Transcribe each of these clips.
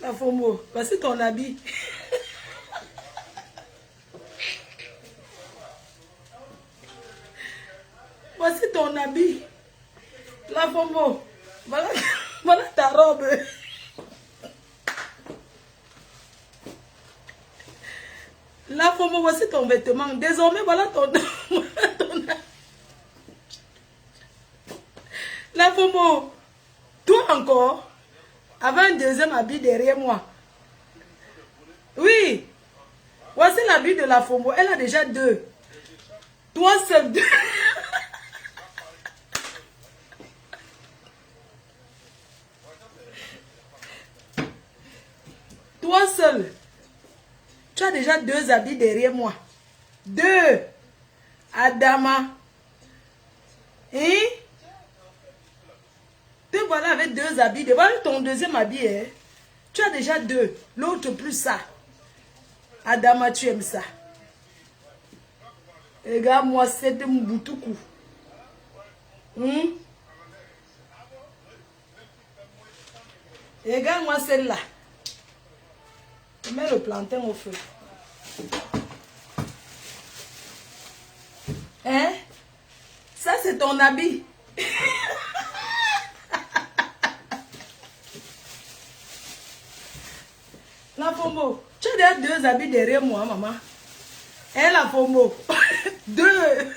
La FOMO, voici ton habit. Voici ton habit. La FOMO, voilà, voilà ta robe. La FOMO, voici ton vêtement. Désormais, voilà ton... La FOMO, toi encore, avec un deuxième habit derrière moi. Oui, voici l'habit de la FOMO. Elle a déjà deux. Toi seul deux. Toi seul. Tu as déjà deux habits derrière moi. Deux. Adama. Hein? Te voilà avec deux habits. Devant ton deuxième habit, hein? Tu as déjà deux. L'autre plus ça. Adama, tu aimes ça. Regarde-moi cette mboutoukou. Regarde-moi celle-là. Je mets le plantain au feu. Hein? Ça, c'est ton habit. La FOMO, tu as déjà deux habits derrière moi, maman. Hein, la FOMO? Deux.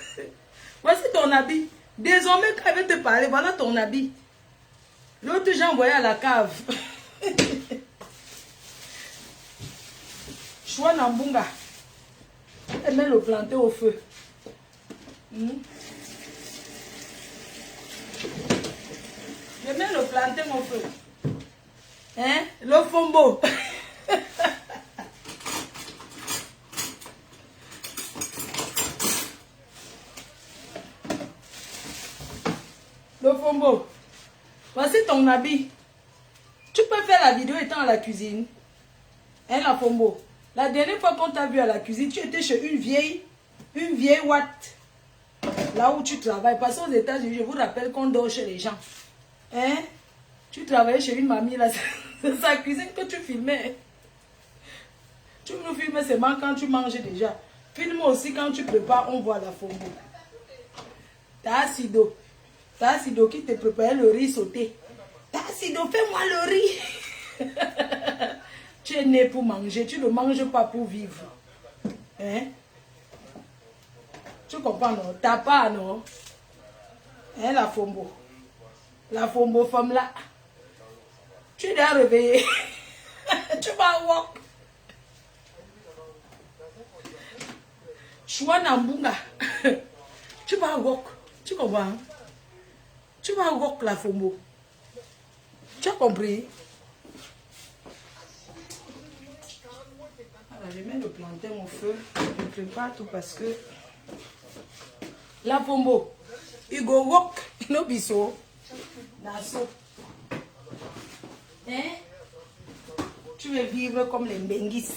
Voici ton habit. Désormais, quand je vais te parler, voilà ton habit. L'autre, j'ai envoyé à la cave. Choua Nambunga. Elle met le plantain au feu. Je mets le plantain au feu. Hein? Le FOMO. Le FOMO. Voici ton habit. Tu peux faire la vidéo étant à la cuisine. Hein, la FOMO? La dernière fois qu'on t'a vu à la cuisine, tu étais chez une vieille Watt. Là où tu travailles. Parce qu'aux États-Unis, je vous rappelle qu'on dort chez les gens. Hein? Tu travaillais chez une mamie là. C'est sa cuisine que tu filmais. Tu nous filmes seulement quand tu manges déjà. Filme aussi quand tu prépares, on voit la FOMO. T'as Sido. T'as Sido qui te préparait le riz sauté. T'as Sido, fais-moi le riz. Tu es né pour manger, tu ne manges pas pour vivre. Hein? Tu comprends, non? T'as pas, non? Hein, la FOMO? La FOMO, femme là. Tu es déjà réveillé. Tu vas walk. Choua Nambunga. Tu vas walk. Tu comprends? Tu vas walk, la FOMO. Tu as compris? Alors, je mets le plantain au feu. Je prépare tout parce que la FOMO, you go walk, no be so. Naso. Hein? Tu veux vivre comme les Mbenguis.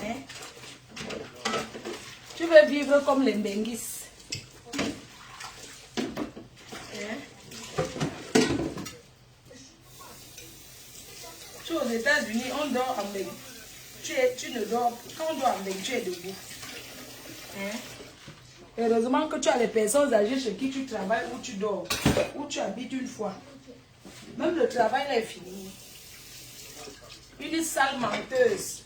Hein? Tu veux vivre comme les Mbenguis. Hein? Tu es aux États-Unis, on dort en Mbenguis. Tu ne dors, quand on dort en Mbenguis, tu es debout. Hein? Heureusement que tu as les personnes âgées chez qui tu travailles, où tu dors, où tu habites une fois. Même le travail là est fini. Une sale menteuse.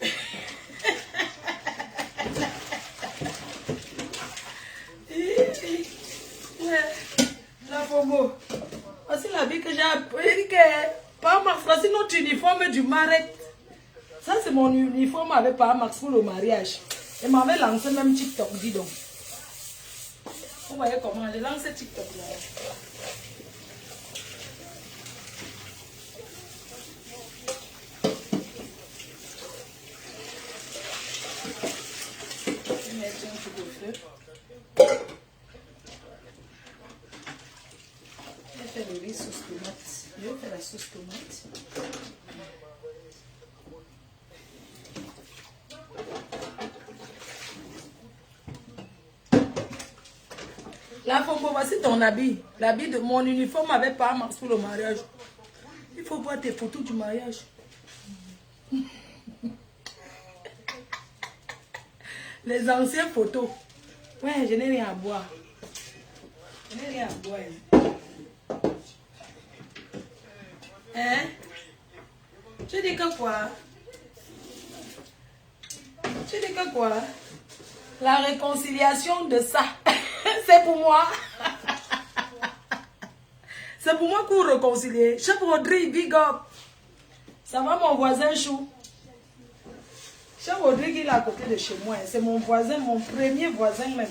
La FOMO. Voici la vie que j'ai appris que par Max, voici notre uniforme du Maret. Ça c'est mon uniforme avec par Max pour le mariage. Et m'avait lancé même TikTok, dis donc. Vous voyez comment j'ai lancé TikTok là. Je vais mettre un peu de feu. Je vais faire le riz sauce tomate. Je vais faire la sauce tomate. La FOMO, voici ton habit. L'habit de mon uniforme avec pas Max pour le mariage. faut voir tes photos du mariage. Les anciennes photos. Ouais, je n'ai rien à boire. Je n'ai rien à boire. Hein? Tu dis que quoi? Tu dis que quoi? La réconciliation de ça, c'est pour moi. C'est pour moi qu'on réconcilie. Chef Rodrigue, big up. Ça va mon voisin chou? Chef Rodrigue, il est à côté de chez moi. C'est mon voisin, mon premier voisin même.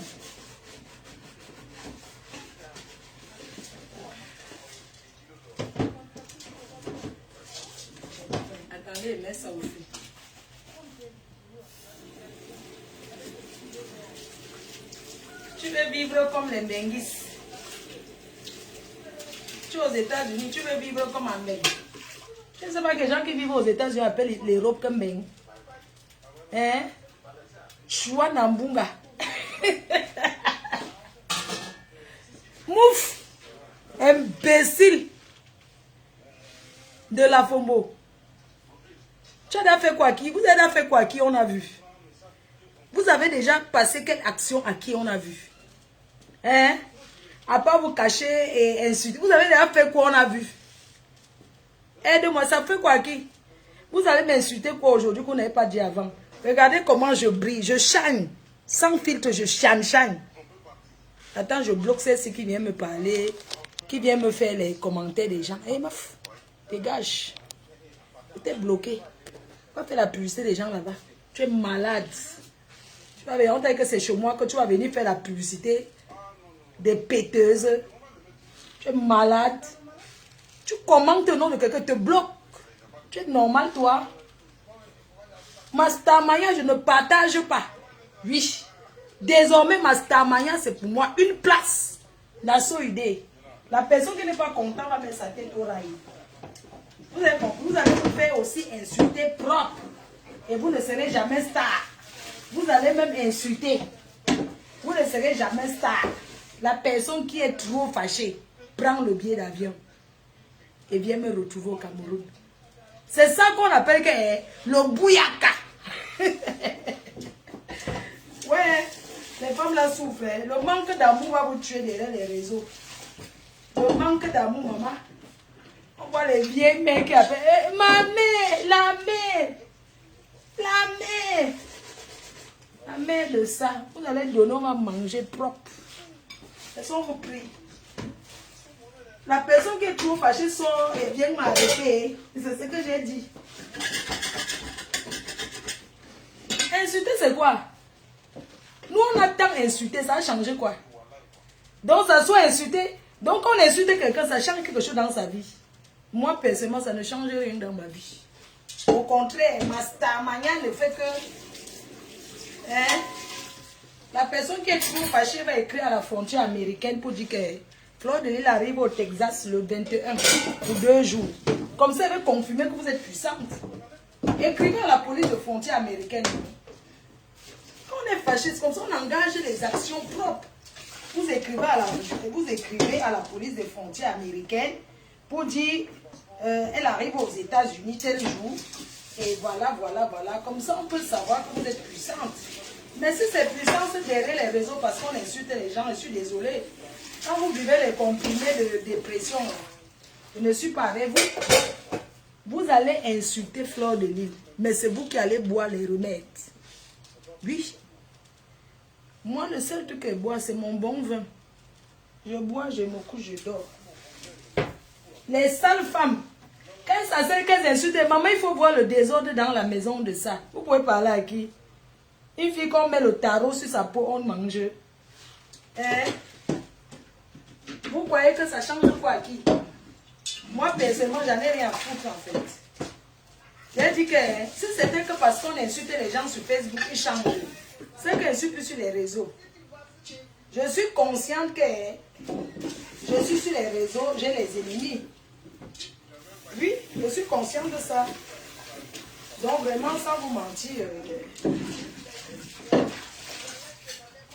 Attendez, mets ça au feu. Tu veux vivre comme les Benguis. Tu es aux États-Unis, tu veux vivre comme un Beng. Je ne sais pas que les gens qui vivent aux États-Unis appellent l'Europe comme Beng. Hein? Choua Nambunga. Mouf! Imbécile de la Fombo. Tu as fait quoi qui? Vous avez fait quoi qui on a vu? Vous avez déjà passé quelle action à qui on a vu? Hein? À part vous cacher et insulter. Vous avez déjà fait quoi on a vu? Aide-moi, ça fait quoi qui? Vous allez m'insulter quoi aujourd'hui qu'on n'avait pas dit avant? Regardez comment je brille, je shine. Sans filtre, je shine. Attends, je bloque celle-ci qui vient me parler, qui vient me faire les commentaires des gens. Hé meuf, dégage. Tu es bloqué. Pourquoi faire la publicité des gens là-bas? Tu es malade. Tu vas venir, on t'a dit que c'est chez moi que tu vas venir faire la publicité des péteuses. Tu es malade. Tu commentes le nom de quelqu'un, te bloque. Tu es normal, toi. Mastamaya, je ne partage pas. Oui. Désormais, Mastamaya, c'est pour moi une place. La idée. La personne qui n'est pas contente va mettre sa tête au rail. Vous avez compris, vous allez vous faire aussi insulter propre. Et vous ne serez jamais star. Vous allez même insulter. Vous ne serez jamais star. La personne qui est trop fâchée prend le billet d'avion et vient me retrouver au Cameroun. C'est ça qu'on appelle que, le bouyaka. Ouais, les femmes là souffrent. Le manque d'amour va vous tuer derrière les réseaux. Le manque d'amour, maman. On voit les vieilles mecs qui appellent ma mère, la mère, la mère. La mère de ça, vous allez donner, on va manger propre. Laissons vous prier. La personne qui est trop fâchée sort et vient m'arrêter. C'est ce que j'ai dit. Insulter, c'est quoi? Nous, on a tant insulté, ça a changé quoi? Donc, ça soit insulté. Donc, quand on insulte quelqu'un, ça change quelque chose dans sa vie. Moi, personnellement, ça ne change rien dans ma vie. Au contraire, Mastamaya, le fait que la personne qui est trop fâchée va écrire à la frontière américaine pour dire que Fleur de Lille arrive au Texas le 21 pour 2 jours. Comme ça, elle veut confirmer que vous êtes puissante. Écrivez à la police de frontière américaine. Quand on est fâché, c'est comme ça on engage les actions propres. Vous écrivez à la police des frontières américaines pour dire elle arrive aux États-Unis tel jour. Et voilà. Comme ça, on peut savoir que vous êtes puissante. Mais si c'est puissance derrière les réseaux parce qu'on insulte les gens, je suis désolée. Quand vous buvez les comprimés de dépression, je ne suis pas avec vous. Vous allez insulter Fleur de Lille. Mais c'est vous qui allez boire les remèdes. Oui. Moi, le seul truc que je bois, c'est mon bon vin. Je bois, je me couche, je dors. Les sales femmes, quand ça sert qu'elles insultent, maman, il faut voir le désordre dans la maison de ça. Vous pouvez parler à qui? Une fille qu'on met le tarot sur sa peau, on mange. Vous croyez que ça change quoi à qui? Moi, personnellement, j'en ai rien à foutre en fait. J'ai dit que si c'était que parce qu'on insulte les gens sur Facebook, ils changent. C'est que je suis plus sur les réseaux. Je suis consciente que je suis sur les réseaux, j'ai les ennemis. Oui, je suis consciente de ça. Donc vraiment, sans vous mentir,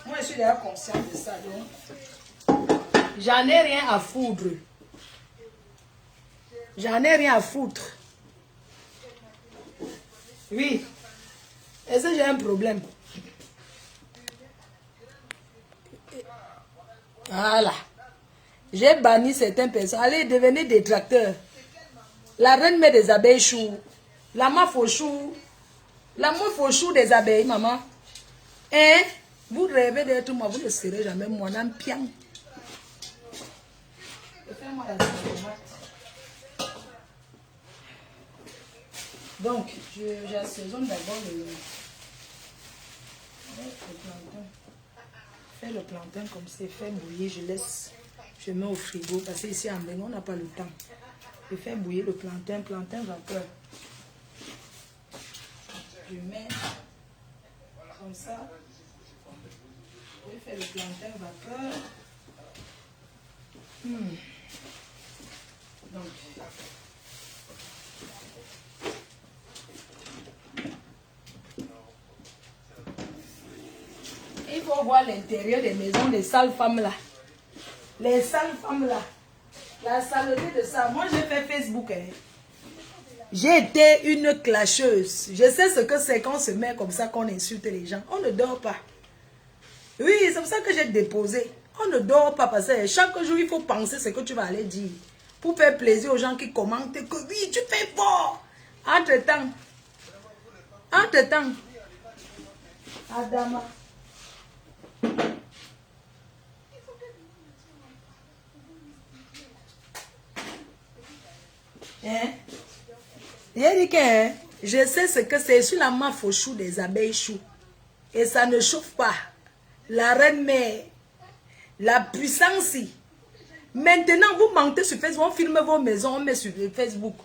moi je suis déjà consciente de ça. Donc, j'en ai rien à foutre. J'en ai rien à foutre. Oui. Est-ce que j'ai un problème? Voilà. J'ai banni certaines personnes. Allez, devenez détracteurs. La reine met des abeilles choux. La meuf au chou. La meuf au chou des abeilles, maman. Hein? Vous rêvez d'être moi, vous ne serez jamais moi. Nan piang. Fais-moi la tomate. Donc, j'assaisonne d'abord le plantain. Fais le plantain comme c'est fait bouillir, je laisse. Je mets au frigo parce qu'ici en Bénin, on n'a pas le temps. Je fais bouillir le plantain, plantain vapeur. Je mets comme ça. Je fais le plantain vapeur. Donc, il faut voir l'intérieur des maisons des sales femmes là. Les sales femmes là. La saleté de ça. Moi, j'ai fait Facebook. Hein. J'ai été une clasheuse. Je sais ce que c'est quand on se met comme ça, qu'on insulte les gens. On ne dort pas. Oui, c'est pour ça que j'ai déposé. On ne dort pas parce que chaque jour, il faut penser ce que tu vas aller dire. Pour faire plaisir aux gens qui commentent que oui, tu fais fort. Entre-temps. Entre-temps. Adama. Hein? Il dit que je sais ce que c'est sur la maffe au chou des abeilles choux. Et ça ne chauffe pas. La reine mère, la puissance. Maintenant, vous mentez sur Facebook, on filme vos maisons, on met sur Facebook.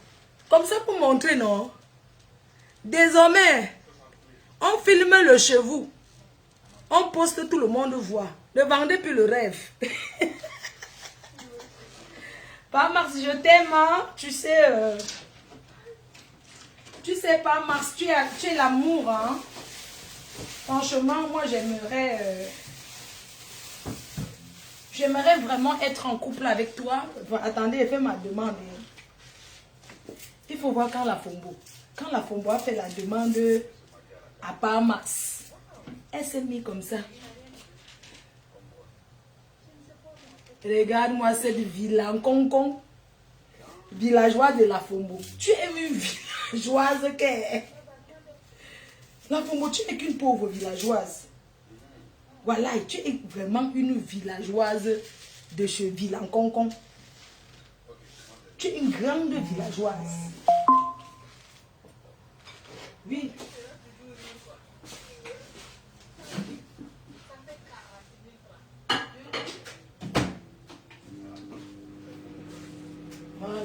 Comme ça pour montrer, non? Désormais, on filme le chez vous. On poste, tout le monde voit. Ne vendez plus le rêve. Pas Mars, je t'aime, hein? Tu sais... Tu sais pas, Mars, tu es l'amour, hein. Franchement, moi, j'aimerais vraiment être en couple avec toi. Attendez, fais ma demande. Il faut voir quand la Fombo a fait la demande à part Mars, elle s'est mise comme ça. Regarde-moi cette vilain concon. Villageois de la Fombo. Tu es une villageoise qu'elle. La Fombo, tu n'es qu'une pauvre villageoise. Voilà, tu es vraiment une villageoise de chez vilain concon. Tu es une grande villageoise. Oui. Voilà.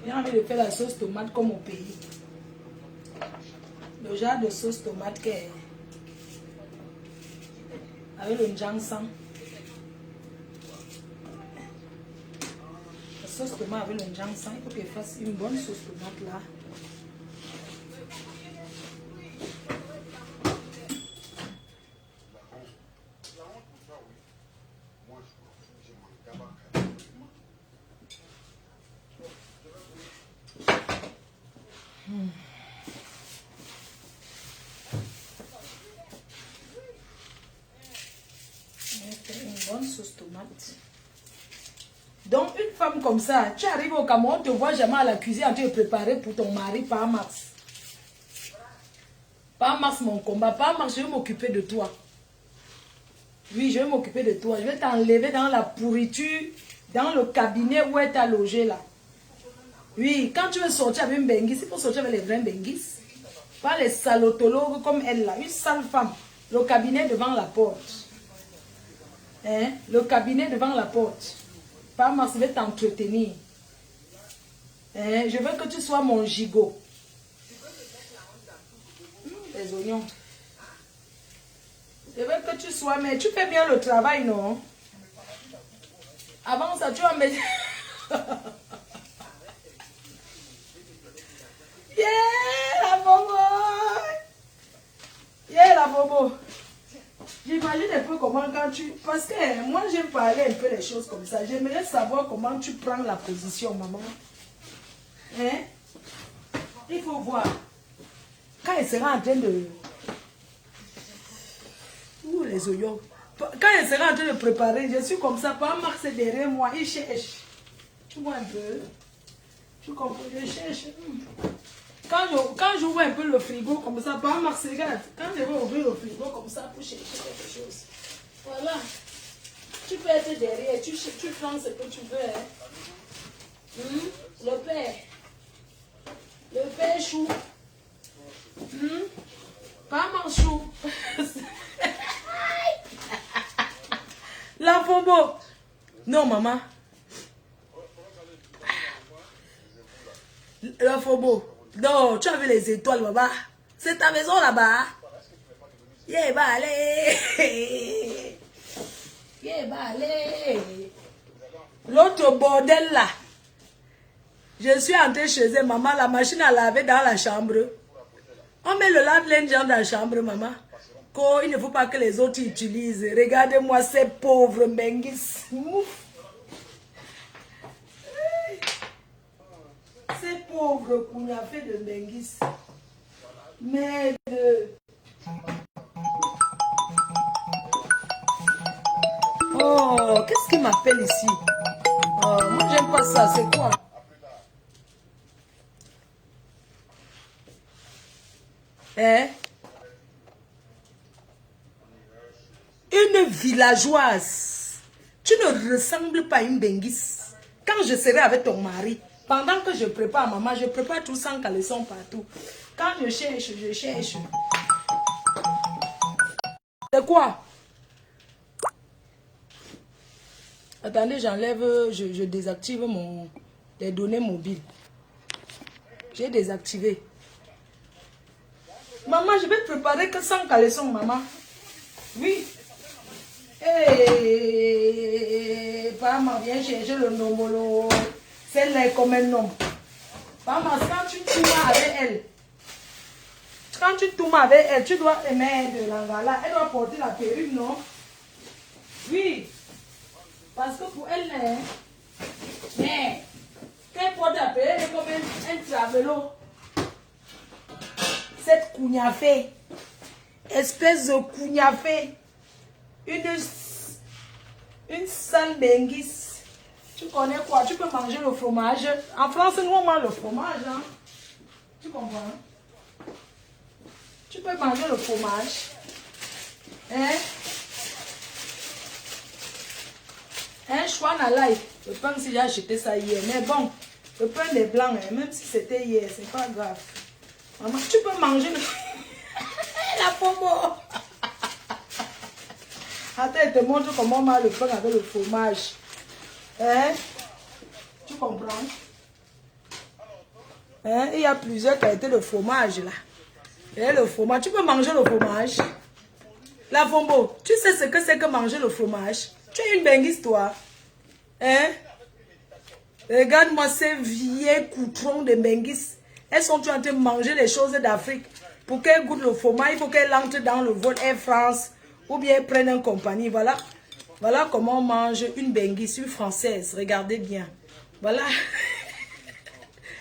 J'ai envie de faire la sauce tomate comme au pays. Le genre de sauce tomate avec le njangsan. La sauce tomate avec le njangsan, il faut qu'elle fasse une bonne sauce tomate là. Une bonne sauce tomate. Donc, une femme comme ça, tu arrives au Cameroun, on ne te voit jamais à la cuisine en train de préparer pour ton mari par Mars. Par Mars, mon combat. Par Mars, je vais m'occuper de toi. Oui, je vais m'occuper de toi. Je vais t'enlever dans la pourriture, dans le cabinet où elle t'a logé là. Oui, quand tu veux sortir avec une benguise, il faut sortir avec les vrais benguises. Pas les salotologues comme elle là. Une sale femme. Le cabinet devant la porte. Hein? Le cabinet devant la porte. Par Mars, je vais t'entretenir. Hein? Je veux que tu sois mon gigot. Les oignons. Je veux que tu sois, mais tu fais bien le travail, non? Avant ça, tu vas me... Yeah, la bobo. Yeah, la bobo. J'imagine un peu comment quand tu... Parce que moi, j'aime parler un peu les choses comme ça. J'aimerais savoir comment tu prends la position, maman. Hein? Il faut voir. Quand elle sera en train de... Ouh, les oignons. Quand elle sera en train de préparer, je suis comme ça. Pas Marc, c'est derrière moi. Il cherche. Tu vois un peu? Tu comprends? Je cherche. Quand j'ouvre un peu le frigo comme ça, pas Marc, regarde. Quand je vais ouvrir le frigo comme ça pour chercher quelque chose. Voilà. Tu peux être derrière. Tu prends ce que tu veux. Hein? Le père. Le père chou. Pas mon chou. La Fombo. Non, maman. La Fombo. Non, tu as vu les étoiles, maman. C'est ta maison là-bas. Yeah, bah allez. Yeah, bah allez. L'autre bordel là. Je suis entrée chez elle, maman. La machine à laver dans la chambre. On met le lave-linge dans la chambre, maman. Il ne faut pas que les autres utilisent. Regardez-moi ces pauvres Benguis. Ces pauvres qu'on a fait de Benguis. Merde. Oh, qu'est-ce qui m'appelle ici? Oh, moi, j'aime pas ça. C'est quoi? Hein? Une villageoise. Tu ne ressembles pas à une Benguis. Quand je serai avec ton mari, pendant que je prépare, maman, je prépare tout sans caleçon partout. Quand je cherche, je cherche. C'est quoi? Attendez, j'enlève, je désactive les données mobiles. J'ai désactivé. Maman, je vais préparer que sans caleçon, maman. Oui. Hey, Pama, viens chercher le nomolo. C'est là comme un homme. Pama, quand tu tournes avec elle, tu dois aimer de l'angala. Elle doit porter la perruque, non? Oui. Parce que pour elle, mais, quand elle porte la perruque, elle est comme un travelo. Cette cougnafée, espèce de cougnafée, une sale Benguis. Tu connais quoi? Tu peux manger le fromage. En France, nous on mange le fromage. Hein? Tu comprends? Tu peux manger le fromage. Hein? Un choix à l'ail. Le pain, si j'ai acheté ça hier. Mais bon, le pain des blancs, même si c'était hier, c'est pas grave. Maman, tu peux manger le... La pomme. Attends, elle te montre comment on mange le pain avec le fromage. Hein? Tu comprends? Hein? Il y a plusieurs qualités de fromage là. Et le fromage, tu peux manger le fromage. La Fombo, tu sais ce que c'est que manger le fromage? Tu es une Benguis, toi. Hein? Regarde-moi ces vieilles coutrons de Benguis. Elles sont en train de manger les choses d'Afrique. Pour qu'elles goûtent le fromage, il faut qu'elles entrent dans le vol Air France. Ou bien prennent une compagnie. Voilà. Voilà comment on mange une Benguis, une française. Regardez bien. Voilà.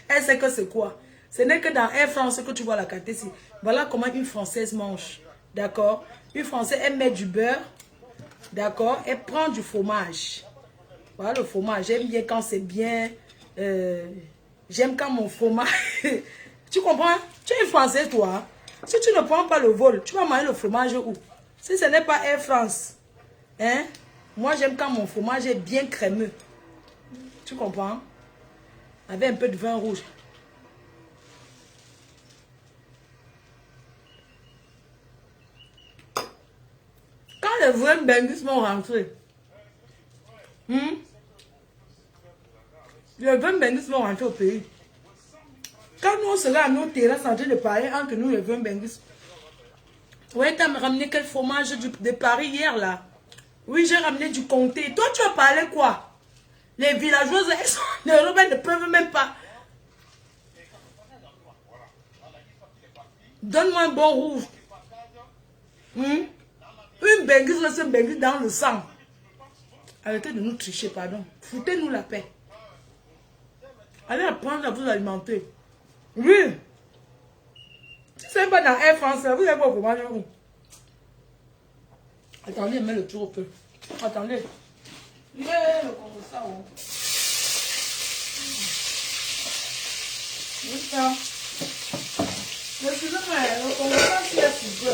Elle sait que c'est quoi. Ce n'est que dans Air France que tu vois la carte ici. Voilà comment une française mange. D'accord? Une française, elle met du beurre. D'accord? Elle prend du fromage. Voilà le fromage. J'aime bien quand c'est bien. J'aime quand mon fromage. Tu comprends? Tu es une française, toi. Si tu ne prends pas le vol, tu vas manger le fromage où? Si ce n'est pas Air France. Hein? Moi, j'aime quand mon fromage est bien crémeux. Tu comprends? Avec un peu de vin rouge. Quand les vrais Benguis vont rentrer, les vrais Benguis vont rentrer au pays. Quand nous, on sera à nos terrasses en train de parler entre nous, les vrais Benguis. Oui, tu as ramené quel fromage de Paris hier, là? Oui, j'ai ramené du comté. Toi, tu as parlé quoi? Les villageoises, elles sont, les Roubaix ne peuvent même pas. Donne-moi un bon rouge. Une benguise, laisse une benguise dans le sang. Arrêtez de nous tricher, pardon. Foutez-nous la paix. Allez apprendre à vous alimenter. Oui. Si c'est pas dans Air France, vous avez pas comment manger où? Attendez, mets le tour au peu. Attendez. Il est le Congo ça. Oui, ça. Excusez-moi, le Congo ça, c'est si peu.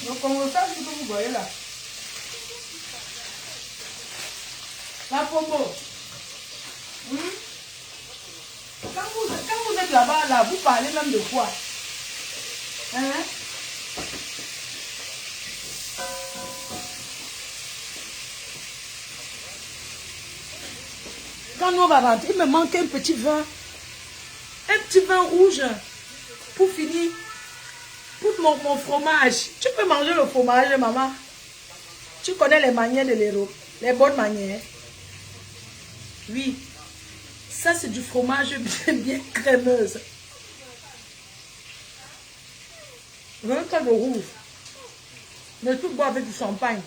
Le Congo ça, c'est que vous voyez là. La pombo. Quand vous êtes là-bas, là, vous parlez même de quoi? Hein? Quand nous on va rentrer, il me manque un petit vin. Un petit vin rouge. Pour finir. Pour mon fromage. Tu peux manger le fromage, maman? Tu connais les manières de l'héros. Les bonnes manières. Oui. Ça, c'est du fromage bien crémeuse. Un tas de rouge. Mais tout boire avec du champagne.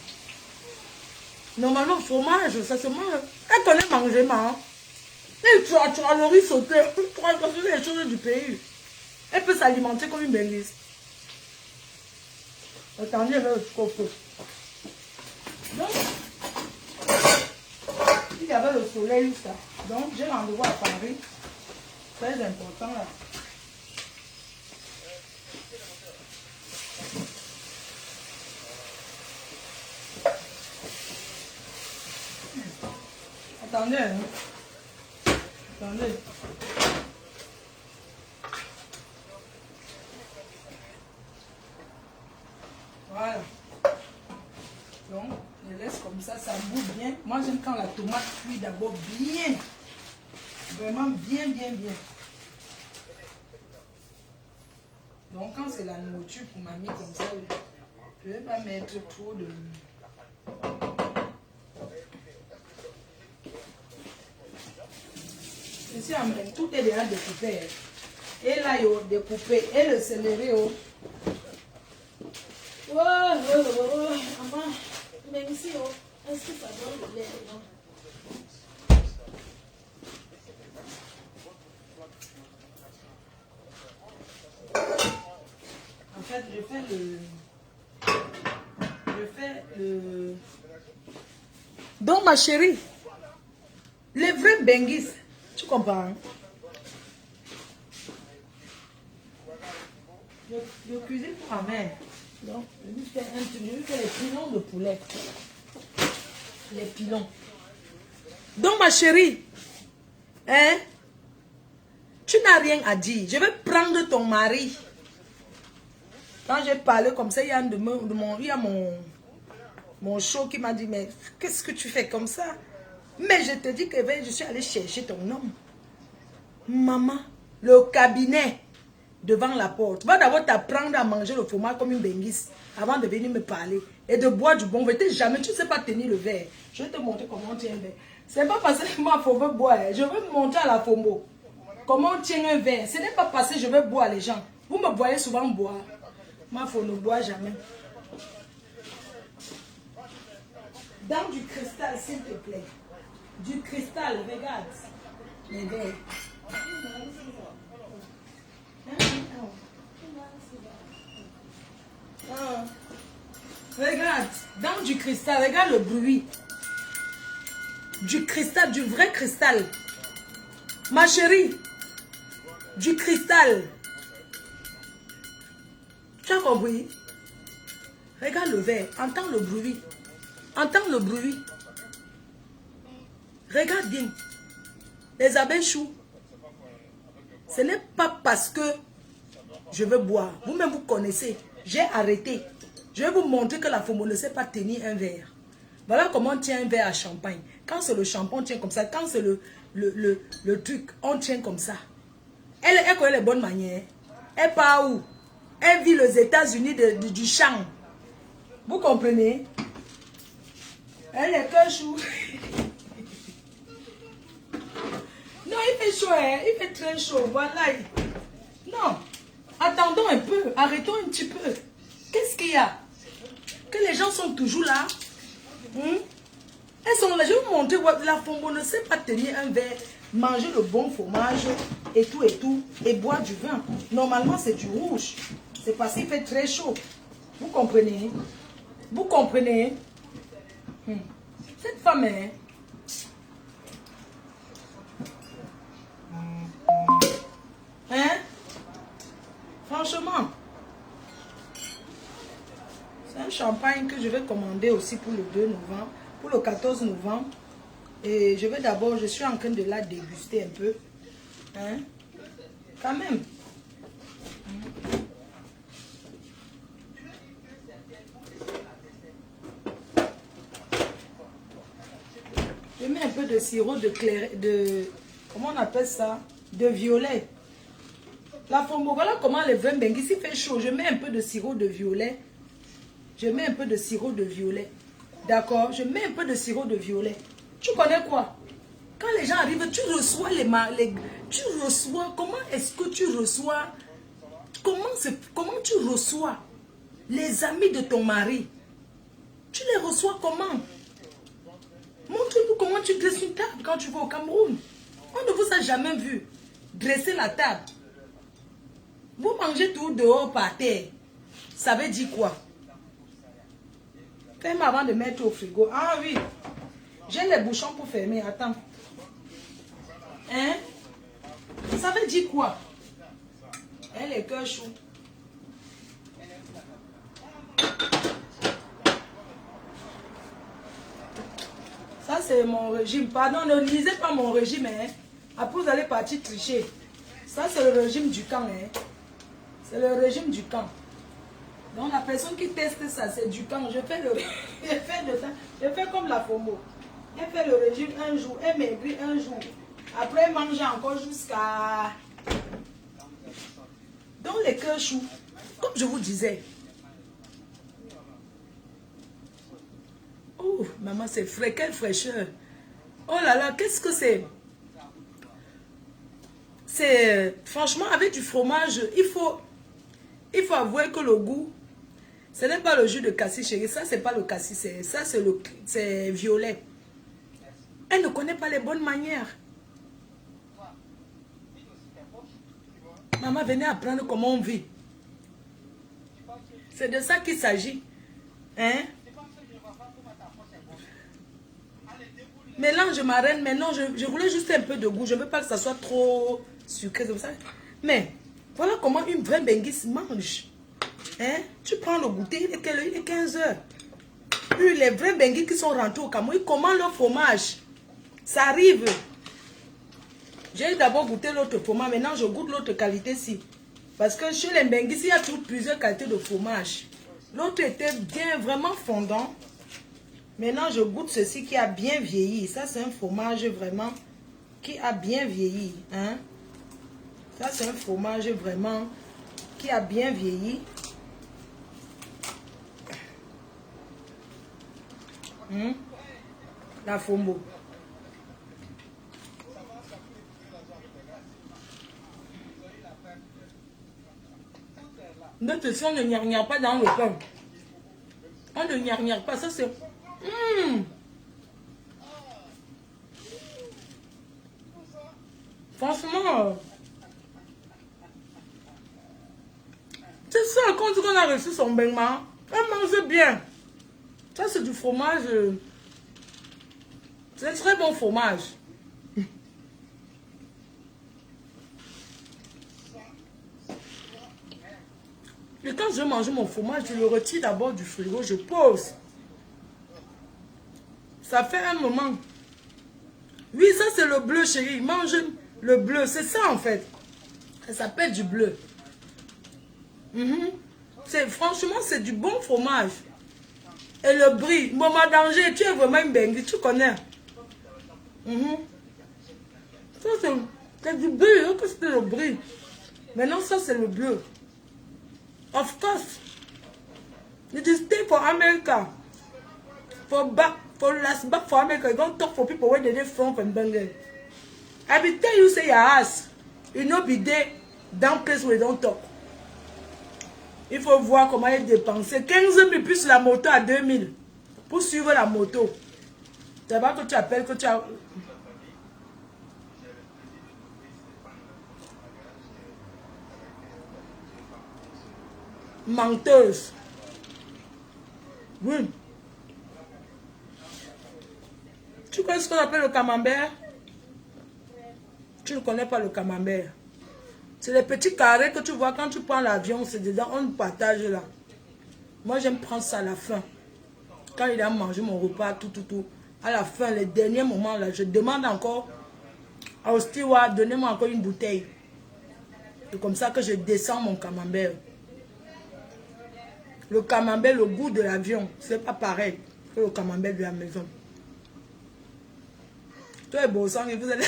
Normalement, le fromage, ça se mange. Elle connaît manger, maman. Et tu as le riz sauté. Tu as les choses du pays. Elle peut s'alimenter comme une benguise. Attendez, là, je comprends. Donc, il y avait le soleil, ça. Donc, j'ai rendez-vous à Paris. Très important, là. Attendez, hein. Attendez. Voilà. Donc, je laisse comme ça bout bien. Moi, j'aime quand la tomate cuit d'abord bien. Vraiment bien, bien, bien. Donc, quand c'est la nourriture pour mamie comme ça, je ne vais pas mettre trop de... Ici, tout est déjà découpé. Et là, il y a découpé. Et le céleri, oh. Maman, mais ici, est-ce que ça donne le lait, non? En fait, je fais le... Donc, ma chérie, les vrais benguis, tu comprends? Hein? Je cuisine pour ma mère. Donc, je lui fais les pilons de poulet. Les pilons. Donc, ma chérie, hein, tu n'as rien à dire. Je vais prendre ton mari. Quand j'ai parlé comme ça, il y a, mon show qui m'a dit, mais qu'est-ce que tu fais comme ça? Mais je te dis que je suis allée chercher ton homme. Maman, le cabinet devant la porte. Va d'abord t'apprendre à manger le fromage comme une benguise avant de venir me parler. Et de boire du bon verre. Jamais, tu ne sais pas tenir le verre. Je vais te montrer comment on tient un verre. C'est pas parce que moi, faut boire. Je vais montrer à la FOMO comment on tient un verre. Ce n'est pas parce que je veux boire les gens. Vous me voyez souvent boire. Moi, faut ne boire jamais. Dans du cristal, s'il te plaît. Du cristal, regarde. Les verres. Regarde, dans du cristal, regarde le bruit. Du cristal, du vrai cristal. Ma chérie, du cristal. Tu as compris? Regarde le verre, entends le bruit. Entends le bruit. Regarde bien. Les abeilles choux. Ce n'est pas parce que je veux boire. Vous-même, vous connaissez. J'ai arrêté. Je vais vous montrer que la FOMO ne sait pas tenir un verre. Voilà comment on tient un verre à champagne. Quand c'est le champagne, on tient comme ça. Quand c'est le truc, on tient comme ça. Elle connaît les bonnes manières. Elle part où? Elle vit aux États-Unis du champ. Vous comprenez? Elle est que chou. Non, il fait chaud, hein? Il fait très chaud. Voilà. Non. Attendons un peu. Arrêtons un petit peu. Qu'est-ce qu'il y a? Que les gens sont toujours là. Elles sont là. Je vais vous montrer. La Fombo ne sait pas tenir un verre, manger le bon fromage et tout, et boire du vin. Normalement, c'est du rouge. C'est parce qu'il fait très chaud. Vous comprenez? Vous comprenez? Cette femme, hein? Hein? Franchement, c'est un champagne que je vais commander aussi pour le 2 novembre, pour le 14 novembre. Et je vais d'abord, je suis en train de la déguster un peu. Hein? Quand même. Je mets un peu de sirop de comment on appelle ça? De violet. La Fombo, voilà comment les vins benguis, s'il fait chaud, je mets un peu de sirop de violet. Je mets un peu de sirop de violet. D'accord? Je mets un peu de sirop de violet. Tu connais quoi? Quand les gens arrivent, tu reçois tu reçois, comment est-ce que tu reçois, comment tu reçois les amis de ton mari? Tu les reçois comment? Montre-nous comment tu dresses une table quand tu vas au Cameroun. On ne vous a jamais vu dresser la table. Vous mangez tout dehors par terre. Ça veut dire quoi? Ferme avant de mettre au frigo. Ah oui. J'ai les bouchons pour fermer. Attends. Hein? Ça veut dire quoi? Elle est cœur chaud. Ça, c'est mon régime. Pardon, ne lisez pas mon régime. Hein? Après, vous allez partir tricher. Ça, c'est le régime du camp. Hein? C'est le régime du camp. Donc, la personne qui teste ça, c'est du camp. Je fais comme la Fombo. Elle fait le régime un jour, elle maigrit un jour. Après, elle mange encore jusqu'à... Donc, les cœurs choux, comme je vous disais. Oh, maman, c'est frais, quelle fraîcheur. Oh là là, qu'est-ce que c'est? C'est... Franchement, avec du fromage, il faut avouer que le goût, ce n'est pas le jus de cassis, chérie. Ça, c'est pas le cassis, c'est violet. Elle ne connaît pas les bonnes manières. Maman, venez apprendre comment on vit. C'est de ça qu'il s'agit. Hein? Mélange ma reine, mais non, je voulais juste un peu de goût. Je ne veux pas que ça soit trop sucré. Ça. Mais voilà comment une vraie benguise mange. Hein? Tu prends le goûter, il est 15 heures. Puis les vrais benguis qui sont rentrés au Cameroun, ils commandent leur fromage. Ça arrive. J'ai d'abord goûté l'autre fromage, maintenant je goûte l'autre qualité-ci. Parce que chez les benguis, il y a toujours plusieurs qualités de fromage. L'autre était bien, vraiment fondant. Maintenant, je goûte ceci qui a bien vieilli. Ça, c'est un fromage vraiment qui a bien vieilli. Hein? Ça, c'est un fromage vraiment qui a bien vieilli. La Fombo. Notre si on ne gnargna pas dans le pain. On ne gnargna pas. Ça, c'est... Franchement... C'est ça, quand on a reçu son baignement, on mange bien. Ça, c'est du fromage. C'est un très bon fromage. Et quand je mange mon fromage, je le retire d'abord du frigo, je pose. Ça fait un moment. Oui, ça c'est le bleu, chérie. Mange le bleu. C'est ça en fait. Ça s'appelle du bleu. Franchement, c'est du bon fromage. Et le brie. Maman Danger, tu es vraiment une bengue. Tu connais. Ça c'est du bleu. Que c'est le brie. Maintenant, ça c'est le bleu. Of course. It is stay for America. For last back for America. You don't talk for people where they from Bengal. I be tell you say your ass, you know be there down place where don't talk. Il faut voir comment il dépenser 15 000 plus la moto à 2000 pour suivre la moto. C'est pas que tu appelles que tu as... Menteuse. Oui. Tu connais ce qu'on appelle le camembert? Tu ne connais pas le camembert. C'est les petits carrés que tu vois quand tu prends l'avion. C'est dedans, on partage là. Moi, j'aime prendre ça à la fin. Quand il a mangé mon repas, tout. À la fin, les derniers moments là, je demande encore au steward, donnez-moi encore une bouteille. C'est comme ça que je descends mon camembert. Le camembert, le goût de l'avion, c'est pas pareil que le camembert de la maison. Toi et Bossang, vous allez...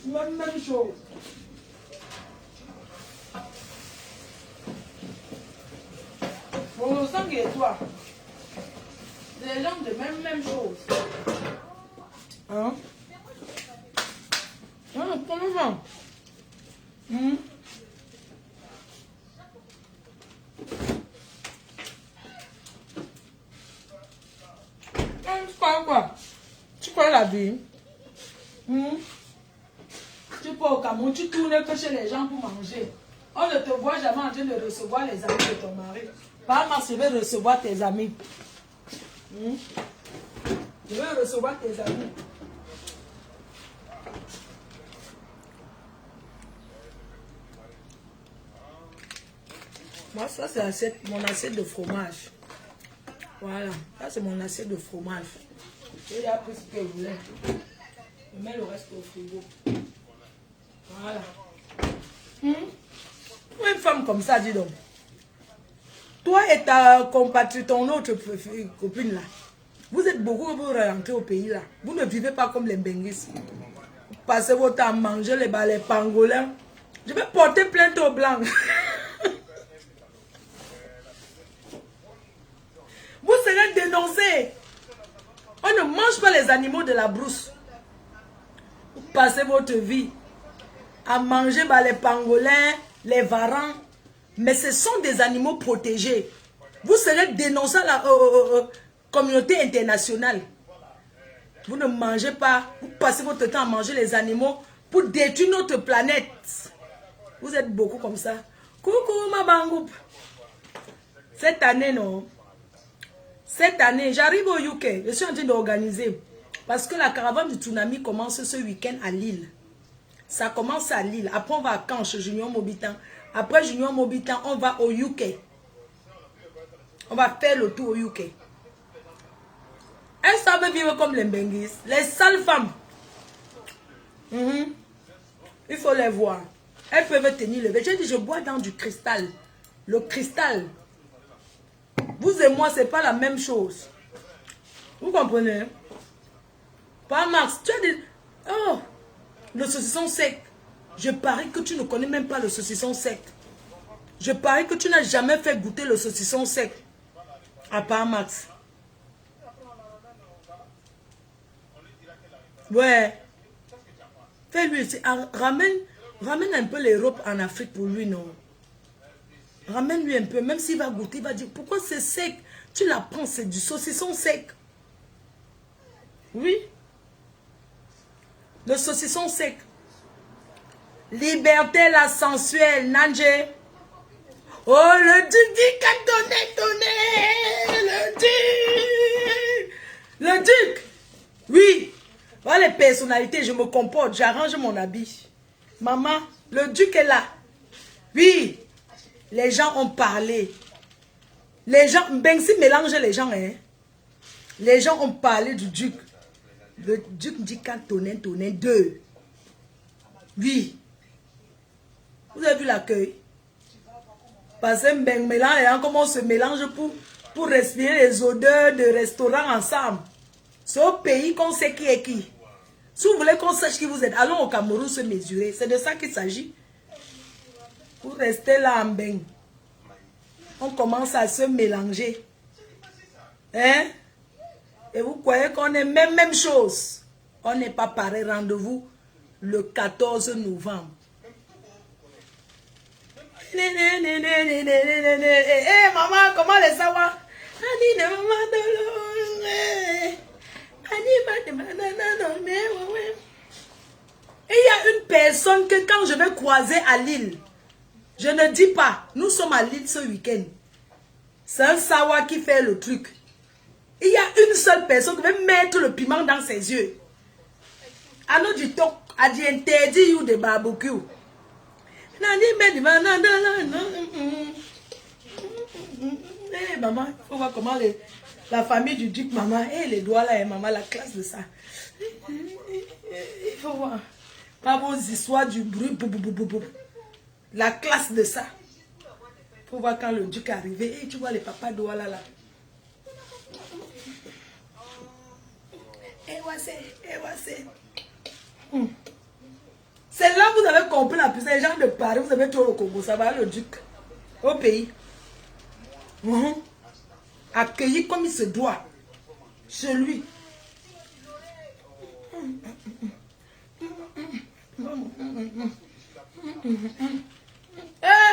même chose. Bossang et toi, les langues de même chose. Hein? Comment? Quoi? Tu connais la vie? Tu peux au Cameroun, tu tournes que chez les gens pour manger. On ne te voit jamais en train de recevoir les amis de ton mari. Pas mal, je vais recevoir tes amis. Je vais recevoir tes amis. Moi, ça, c'est mon assiette de fromage. Voilà, ça, c'est mon assiette de fromage. J'ai appris ce que je voulais. Je mets le reste au frigo. Voilà. Pour une femme comme ça, dis donc. Toi et ta compatriote, ton autre copine là, vous êtes beaucoup pour rentrer au pays là. Vous ne vivez pas comme les Benguis. Vous passez votre temps à manger les pangolins. Je vais porter plainte aux blancs. Vous serez dénoncés. On ne mange pas les animaux de la brousse. Vous passez votre vie à manger les pangolins, les varans. Mais ce sont des animaux protégés. Vous serez dénoncés à la communauté internationale. Vous ne mangez pas. Vous passez votre temps à manger les animaux pour détruire notre planète. Vous êtes beaucoup comme ça. Coucou ma bangoup. Cette année, non. Cette année, j'arrive au UK. Je suis en train d'organiser. Parce que la caravane du tsunami commence ce week-end à Lille. Ça commence à Lille. Après, on va à Caen, chez Junior Mobitan. Après Junior Mobitan, on va au UK. On va faire le tour au UK. Elles savent vivre comme les Benguis. Les sales femmes. Il faut les voir. Elles peuvent tenir le verre. J'ai dit, je bois dans du cristal. Le cristal. Vous et moi, c'est pas la même chose. Vous comprenez? Pas Max, tu as dit, oh, le saucisson sec. Je parie que tu ne connais même pas le saucisson sec. Je parie que tu n'as jamais fait goûter le saucisson sec. À part Max. Ouais. Fais-lui, ramène un peu l'Europe en Afrique pour lui, non? Ramène-lui un peu, même s'il va goûter, il va dire, pourquoi c'est sec? Tu la prends, c'est du saucisson sec. Oui. Le saucisson sec. Liberté la sensuelle, Nanje. Oh, le duc dit qu'à donner, le duc. Oui. Voilà les personnalités, je me comporte, j'arrange mon habit. Maman, le duc est là. Oui. Les gens ont parlé. Les gens, Benguis mélange les gens, hein. Les gens ont parlé du duc. Le duc dit qu'à Tonin 2. Oui. Vous avez vu l'accueil? Parce que mélange, comment on se mélange pour respirer les odeurs de restaurants ensemble. C'est au pays qu'on sait qui est qui. Si vous voulez qu'on sache qui vous êtes, allons au Cameroun se mesurer. C'est de ça qu'il s'agit. Pour rester là en bain. On commence à se mélanger. Hein? Et vous croyez qu'on est même chose. On n'est pas pareil. Rendez-vous le 14 novembre. Maman, comment les savoir? Et il y a une personne que quand je vais croiser à Lille, je ne dis pas, nous sommes à Lille ce week-end. C'est un Sawa qui fait le truc. Il y a une seule personne qui va mettre le piment dans ses yeux. À nous du temps, a dit interdit you de barbecue. Hey, maman, il faut voir comment la famille du duc, maman, et les doigts là, et maman, la classe de ça. Il faut voir. Pas vos histoires du bruit, la classe de ça. Il faut voir quand le duc est arrivé. Et tu vois les papas doigts là. C'est là que vous avez compris la puissance. Les gens de Paris, vous avez tout le Congo. Ça va le duc. Au pays. Accueilli comme il se doit. Chez lui.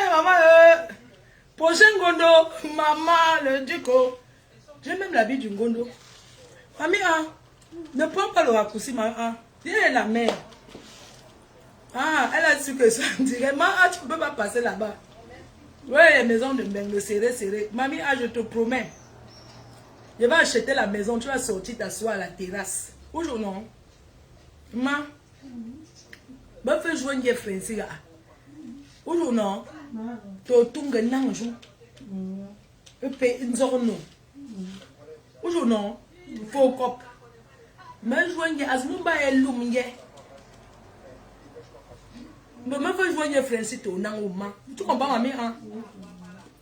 Maman, prochain gondo. Maman, le duc. J'ai même l'habit du gondo. Mamie, ne prends pas le raccourci, maman. Viens la mère. Elle a su que ça dirait, tu ne peux pas passer là-bas. Ouais, les maisons de Mbengue, serré. Mamie, je te promets. Je vais acheter la maison, tu vas sortir t'asseoir à la terrasse. Aujourd'hui, non. Maman, je vais jouer une française. Aujourd'hui, non. Tu as tout un jour. Tu peux une zone. Aujourd'hui, non. Il faut cop. Mais jouer une azmumba et l'oumye. Mais je vais jouer une française. Tu comprends, mamie, hein?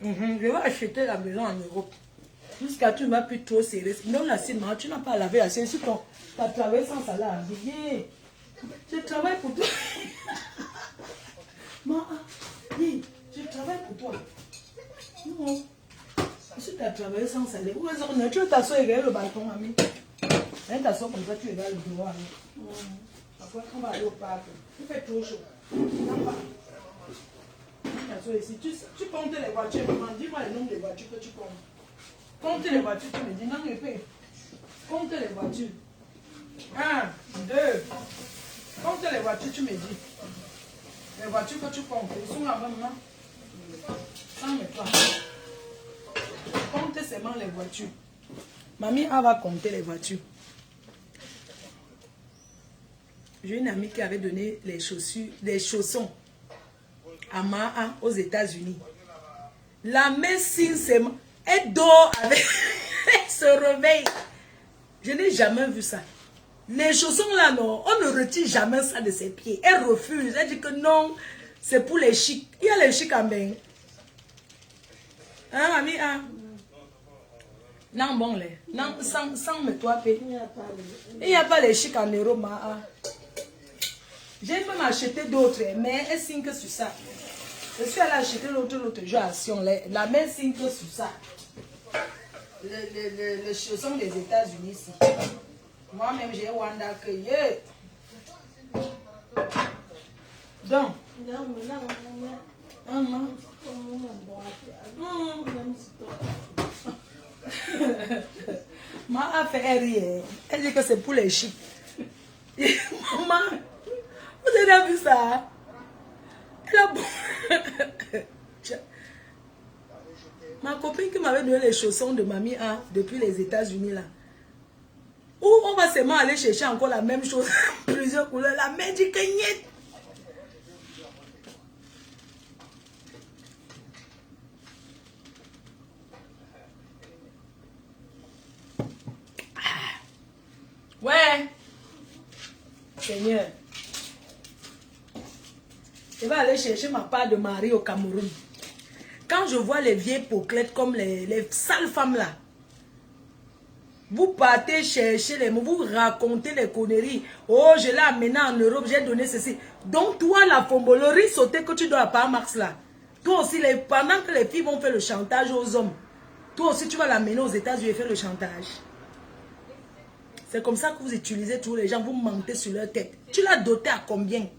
Je vais acheter la maison en Europe. Jusqu'à tu ne vas plus trop serrer. Non, la cime, tu n'as pas lavé la cime. Si tu as travaillé sans salaire, je travaille pour toi. Maman, je travaille pour toi. Non. Si tu as travaillé sans salaire, où est-ce que tu t'assois et regarder le balcon, mamie? Tu t'assois comme ça, tu regardes le bureau. Après, on va aller au parc. Il fait trop chaud. Ici. Tu comptes les voitures, maman. Dis-moi le nombre de voitures que tu comptes. Compte les voitures, tu me dis. Non, je paye. Compte les voitures. 1, 2. Compte les voitures, tu me dis. Les voitures que tu comptes, ils sont là-bas, maman. Sans mes pas. Compte seulement les voitures. Mamie, elle va compter les voitures. J'ai une amie qui avait donné les chaussons à Maa aux États-Unis. La médecine, elle dort avec. Elle se réveille. Je n'ai jamais vu ça. Les chaussons là, non, on ne retire jamais ça de ses pieds. Elle refuse. Elle dit que non, c'est pour les chics. Il y a les chics en bain. Hein, mamie, hein? Non, bon, les. Non, sans me toi, paix. Il n'y a pas les chics en Europe, Maa. J'ai même acheté d'autres, mais elle signe que sur ça. Je suis allée acheter l'autre jour à Sion. La même signe que sur ça. Les chaussons des États-Unis ici. Moi-même, j'ai Wanda que donc. Maman a fait rire. Elle dit que c'est pour les chics. Maman, vous avez vu ça? Elle a... Ma copine qui m'avait donné les chaussons de mamie A depuis les États-Unis là. Ou on va seulement aller chercher encore la même chose, plusieurs couleurs, la même du cagnet. Ouais. Seigneur. Je vais aller chercher ma part de mari au Cameroun. Quand je vois les vieilles poclettes comme les sales femmes là, vous partez chercher les mots, vous racontez les conneries. Oh, je l'ai amené en Europe, j'ai donné ceci. Donc toi, la fombolorie sautée que tu dois pas Max là, toi aussi, pendant que les filles vont faire le chantage aux hommes, toi aussi tu vas l'amener aux États-Unis et faire le chantage. C'est comme ça que vous utilisez tous les gens, vous mentez sur leur tête. Tu l'as doté à combien?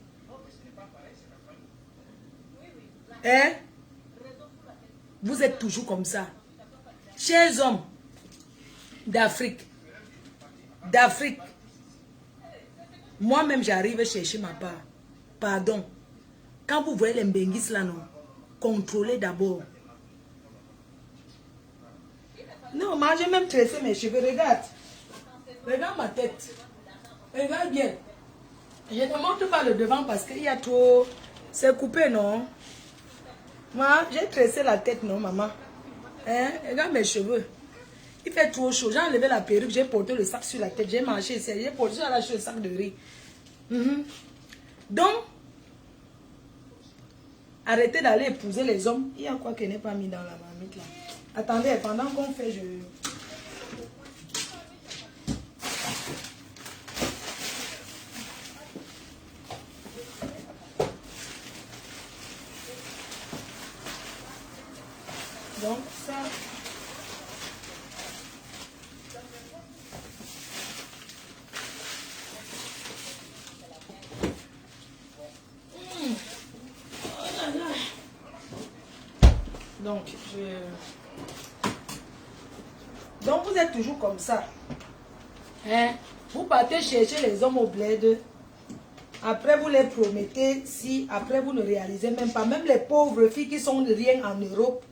Hein? Vous êtes toujours comme ça. Chers hommes d'Afrique, moi-même j'arrive chercher ma part. Pardon. Quand vous voyez les mbengis là, non, contrôlez d'abord. Non, moi j'ai même tressé mes cheveux, regarde. Regarde ma tête. Regarde bien. Je ne montre pas le devant parce qu'il y a trop... C'est coupé, non? Moi, j'ai tressé la tête, non, maman? Hein? Regarde mes cheveux. Il fait trop chaud. J'ai enlevé la perruque, j'ai porté le sac sur la tête. J'ai marché ici, j'ai porté sur le sac de riz. Donc, arrêtez d'aller épouser les hommes. Il y a quoi qui n'est pas mis dans la marmite là? Attendez, pendant qu'on fait, je... Donc, ça... Donc, Donc, vous êtes toujours comme ça. Hein? Vous partez chercher les hommes au bled. Après, vous les promettez. Si après, vous ne réalisez même pas. Même les pauvres filles qui sont de rien en Europe.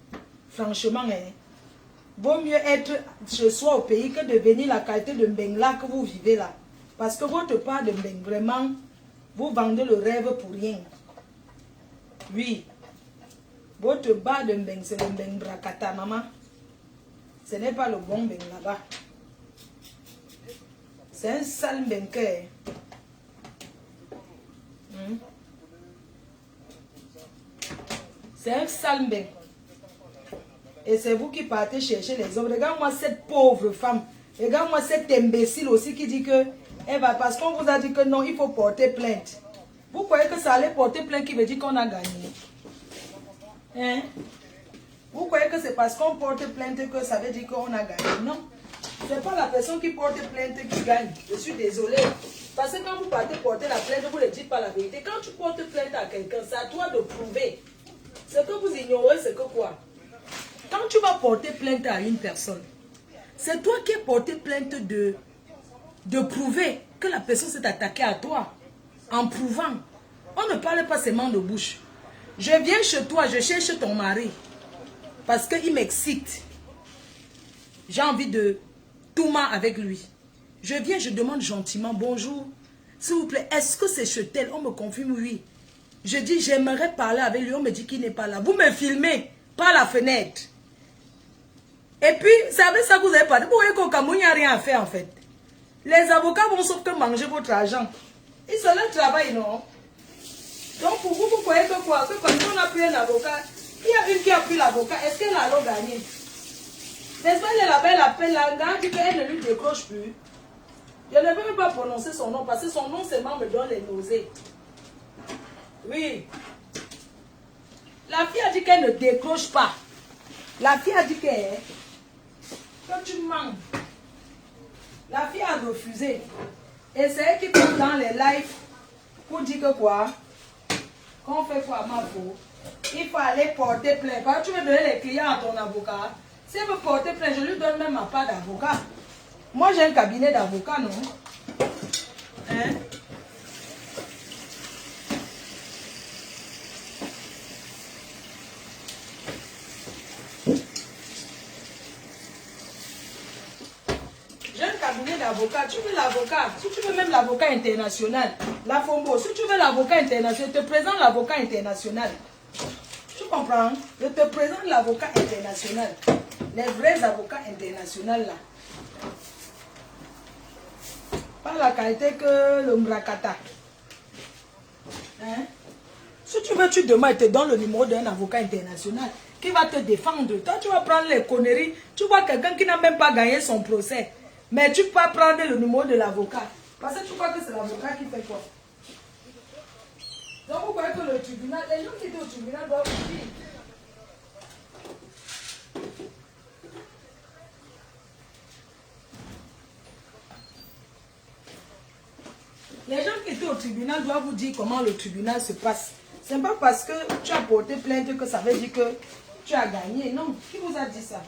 Franchement, hein, vaut mieux être chez soi au pays que de venir la qualité de Mbeng là que vous vivez là. Parce que votre part de Mbeng, vraiment, vous vendez le rêve pour rien. Oui. Votre bas de Mbeng, c'est le Mbeng Brakata, maman. Ce n'est pas le bon Mbeng là-bas. C'est un sale Mbeng. C'est un sale Mbeng. Et c'est vous qui partez chercher les hommes. Regarde-moi cette pauvre femme. Regarde-moi cette imbécile aussi qui dit que elle va, parce qu'on vous a dit que non, il faut porter plainte. Vous croyez que ça allait porter plainte qui veut dire qu'on a gagné? Hein? Vous croyez que c'est parce qu'on porte plainte que ça veut dire qu'on a gagné? Non. Ce n'est pas la personne qui porte plainte qui gagne. Je suis désolée. Parce que quand vous partez porter la plainte, vous ne dites pas la vérité. Quand tu portes plainte à quelqu'un, c'est à toi de prouver. Ce que vous ignorez, c'est que quoi? Quand tu vas porter plainte à une personne, c'est toi qui as porté plainte de prouver que la personne s'est attaquée à toi. En prouvant. On ne parle pas seulement de bouche. Je viens chez toi, je cherche ton mari. Parce qu'il m'excite. J'ai envie de tout mal avec lui. Je viens, je demande gentiment, bonjour. S'il vous plaît, est-ce que c'est chez tel? On me confirme oui. Je dis, j'aimerais parler avec lui. On me dit qu'il n'est pas là. Vous me filmez par la fenêtre. Et puis, c'est avec ça que vous avez parlé. Vous voyez qu'au Cameroun, il n'y a rien à faire en fait. Les avocats vont sauf que manger votre argent. Ils sont là, travail, non? Donc, pour vous, vous croyez que quoi? Que quand on a pris un avocat, il y a une qui a pris l'avocat, est-ce qu'elle a alors gagné? N'est-ce pas, elle est là-bas, elle appelle la dame, dit qu'elle ne lui décroche plus. Je ne peux même pas prononcer son nom, parce que son nom seulement me donne les nausées. Oui. La fille a dit qu'elle ne décroche pas. La fille a dit que tu mens. La fille a refusé. Et c'est elle qui compte dans les lives pour dire que quoi? Qu'on fait quoi, ma peau? Il faut aller porter plainte. Quand tu veux donner les clients à ton avocat, si elle veut porter plainte, je lui donne même ma part d'avocat. Moi, j'ai un cabinet d'avocat, non? Hein? J'ai un cabinet d'avocat. Tu veux l'avocat? Si tu veux même l'avocat international, la Fombo, si tu veux l'avocat international, je te présente l'avocat international. Tu comprends? Je te présente l'avocat international. Les vrais avocats internationaux là. Pas la qualité que le Mbrakata. Hein? Si tu veux, tu demandes, te donne le numéro d'un avocat international qui va te défendre. Toi, tu vas prendre les conneries. Tu vois quelqu'un qui n'a même pas gagné son procès. Mais tu peux prendre le numéro de l'avocat. Parce que tu crois que c'est l'avocat qui fait quoi? Donc, vous croyez que le tribunal, les gens qui étaient au tribunal doivent vous dire. tribunal doit vous dire comment le tribunal se passe. Ce n'est pas parce que tu as porté plainte que ça veut dire que tu as gagné. Non, qui vous a dit ça?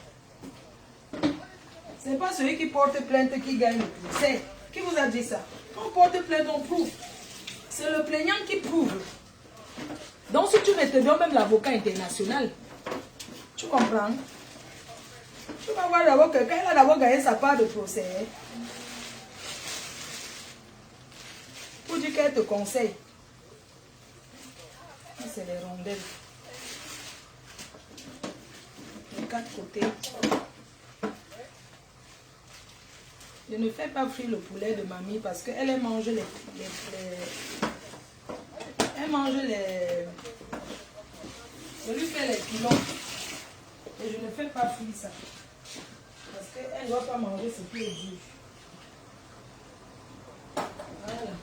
Ce n'est pas celui qui porte plainte qui gagne le procès. Qui vous a dit ça? Quand on porte plainte, on prouve. C'est le plaignant qui prouve. Donc si tu ne te donnes même l'avocat international, tu comprends? Tu vas voir d'abord que quand il a d'abord gagné sa part de procès, pour dire qu'elle te conseille. C'est les rondelles. Les 4 côtés. Je ne fais pas frire le poulet de mamie parce qu'elle mange elle mange les... Je lui fais les pilons. Et je ne fais pas frire ça. Parce qu'elle ne doit pas manger ce qui est dur. Voilà.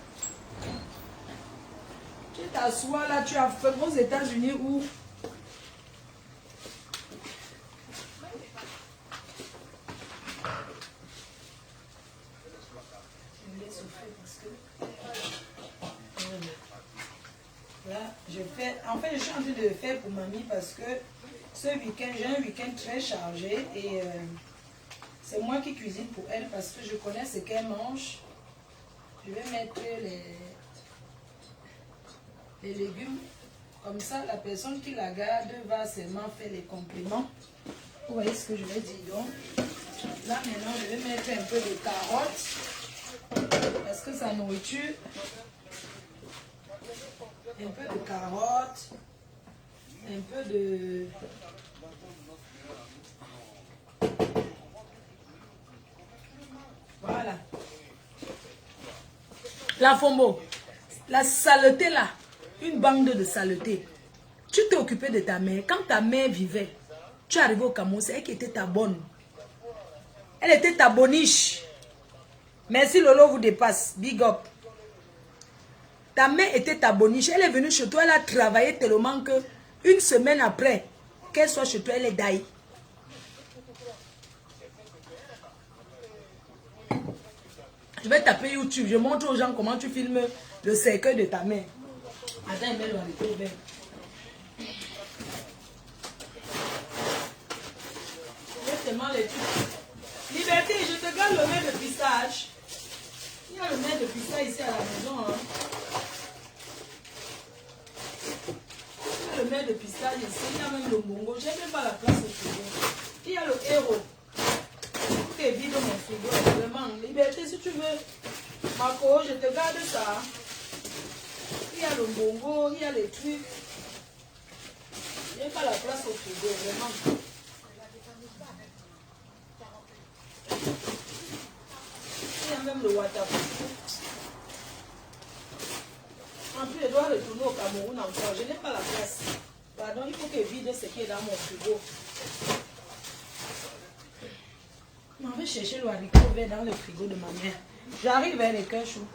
Tu t'assois là, tu as fait aux États-Unis où je laisse souffler parce que là, je fais. En fait, je suis en train de le faire pour mamie parce que ce week-end, j'ai un week-end très chargé et c'est moi qui cuisine pour elle parce que je connais ce qu'elle mange. Je vais mettre les légumes. Comme ça, la personne qui la garde va seulement faire les compléments. Vous voyez ce que je vais dire donc. Là, maintenant, je vais mettre un peu de carottes. Parce que sa nourriture, un peu de carottes, un peu de... Voilà. La Fombo, la saleté là, une bande de saleté. Tu t'es occupé de ta mère. Quand ta mère vivait, tu es arrivé au Cameroun, c'est elle qui était ta bonne. Elle était ta boniche. Merci Lolo vous dépasse. Big up. Ta mère était ta boniche. Elle est venue chez toi, elle a travaillé tellement que une semaine après qu'elle soit chez toi, elle est daï. Je vais taper YouTube, je montre aux gens comment tu filmes le cercueil de ta mère. Attends, mets-le en état ouvert. Laisse-moi les trucs. Liberté, je te garde le mets de pistache. Il y a le mets de pistache ici à la maison. Hein. Il y a le mets de pistache ici, il y a même le mongo. Je n'ai même pas la place au frigo. Il y a le héros. Tout est vide dans mon frigo, vraiment. Liberté, si tu veux, Marco, je te garde ça. Il y a le bongo, il y a les trucs. Il n'y a pas la place au frigo, vraiment. Il y a même le waterproof. En plus, je dois retourner au Cameroun encore. Je n'ai pas la place. Pardon, il faut que je vide ce qui est dans mon frigo. On va chercher le haricot vert dans le frigo de ma mère. J'arrive vers les cœurs chauds.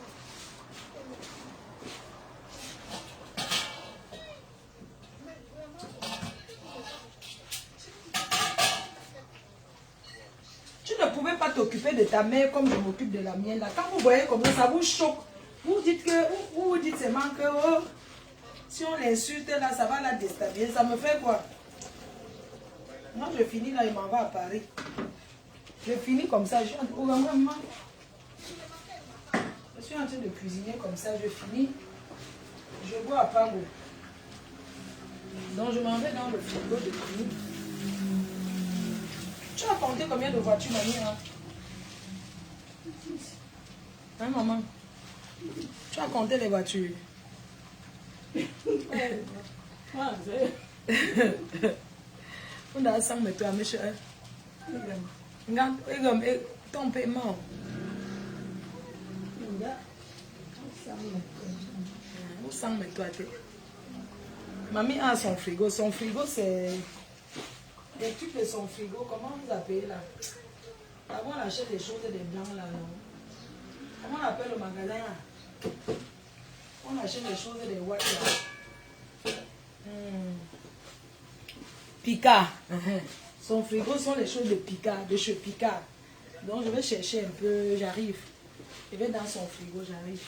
Tu ne pouvais pas t'occuper de ta mère comme je m'occupe de la mienne. Là. Quand vous voyez comme ça vous choque. Vous dites que, vous dites seulement que oh, si on l'insulte là, ça va la déstabiliser. Ça me fait quoi? Moi je finis là, il m'en va à Paris. Je finis comme ça, je suis en train de cuisiner comme ça, je finis, je bois à Pago. Donc je m'en vais dans le frigo de cuisine. Tu as compté combien de voitures, mamie? Hein, maman? Tu as compté les voitures? On a 100 mètres à monsieur. Ton paiement. Où 100 mètres toi? Mamie a son frigo. Son frigo, c'est... Les trucs de son frigo, comment vous appelez là? Avant, on achète des choses des blancs là, non? Comment on appelle le magasin là? On achète des choses des white là. Picard. Son frigo sont les choses de Picard, de chez Picard. Donc je vais chercher un peu, j'arrive. Je vais dans son frigo, j'arrive.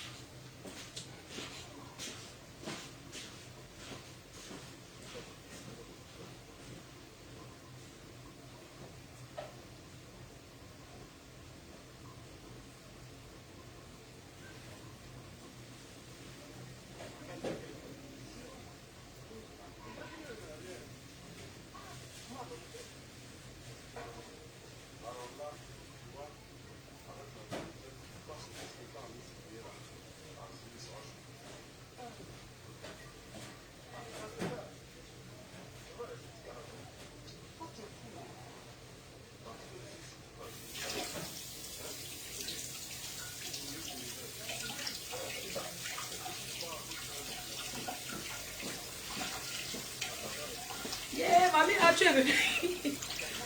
mamie, tu es venue.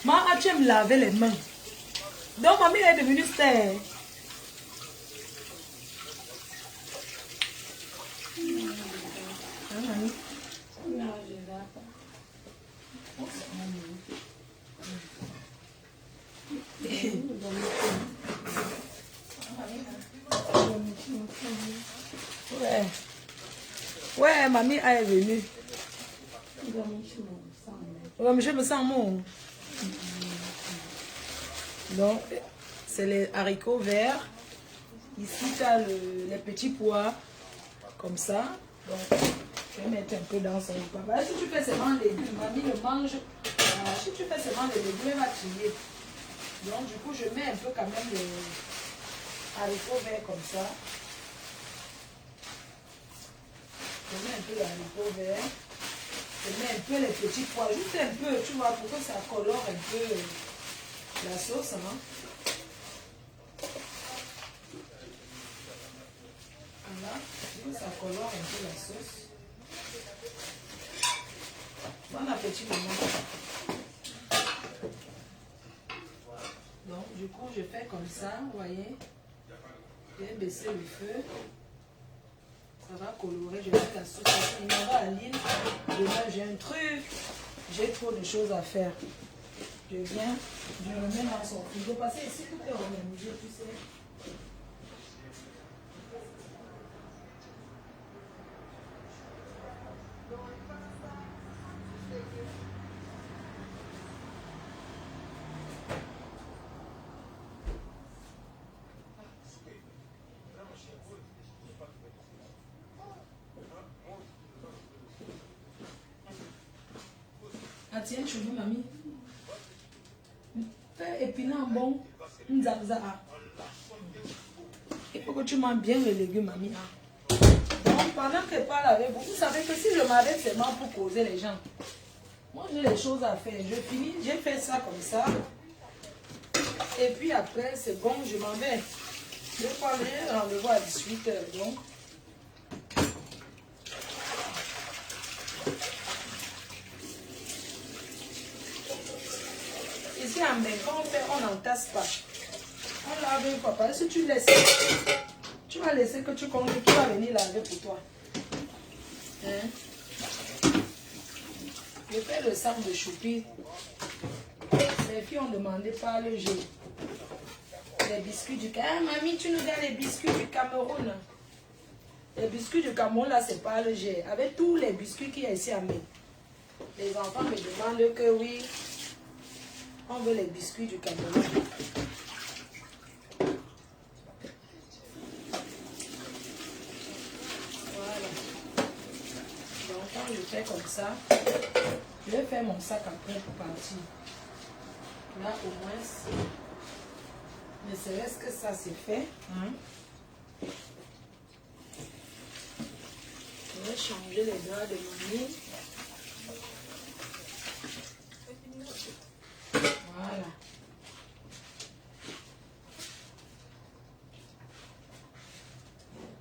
Maman, tu aimes laver les mains. Donc, mamie est devenue star. Ouais. Ouais, mamie est venue. Ouais, je me sens bon. Donc, c'est les haricots verts. Ici, tu as les petits pois. Comme ça. Donc, je vais mettre un peu dans son papa. Si tu fais seulement les légumes, mamie le mange. Si tu fais seulement les légumes, elle va crier. Donc, du coup, je mets un peu quand même les haricots verts comme ça. Je mets un peu les haricots verts. Je mets un peu les petits pois. Juste un peu, tu vois, pour que ça colore un peu la sauce. Hein. Voilà. Pour que ça colore un peu la sauce. Bon appétit, maman. Donc, du coup, je fais comme ça, vous voyez. Je vais baisser le feu. Ça va colorer. Je vais mettre la sauce. Il y aura à l'île. Demain, j'ai un truc. J'ai trop de choses à faire. Je viens, je le mets dans son frigo. Parce que ici, tout est organisé, tu sais. Ah tiens, tu dis, mamie. Fais épinard bon. Nzamza. Il faut que tu manges bien les légumes, mamie. Donc, pendant que je parle avec vous, vous savez que si je m'arrête seulement pour causer les gens, moi j'ai des choses à faire. Je finis, j'ai fait ça comme ça. Et puis après, c'est bon, je m'en vais. Je vais prendre un rendez-vous à 18h. Donc. Ici, en même quand on fait, on n'entasse pas. On lave une fois. Parce que si tu laisses, tu vas laisser que tu comptes, qui va venir laver pour toi. Hein? Je fais le sac de choupi. Les filles ont demandé par le jeu. Les biscuits du Cameroun. Ah, mamie, tu nous donnes les biscuits du Cameroun. Les biscuits du Cameroun, là, c'est pas le jet. Avec tous les biscuits qu'il y a ici à mettre. Les enfants me demandent que oui, on veut les biscuits du Cameroun. Voilà. Donc, quand je fais comme ça, je vais faire mon sac après pour partir. Là, au moins, ne serait-ce que ça, c'est fait. Hein? Je vais changer les draps de mamie. Voilà.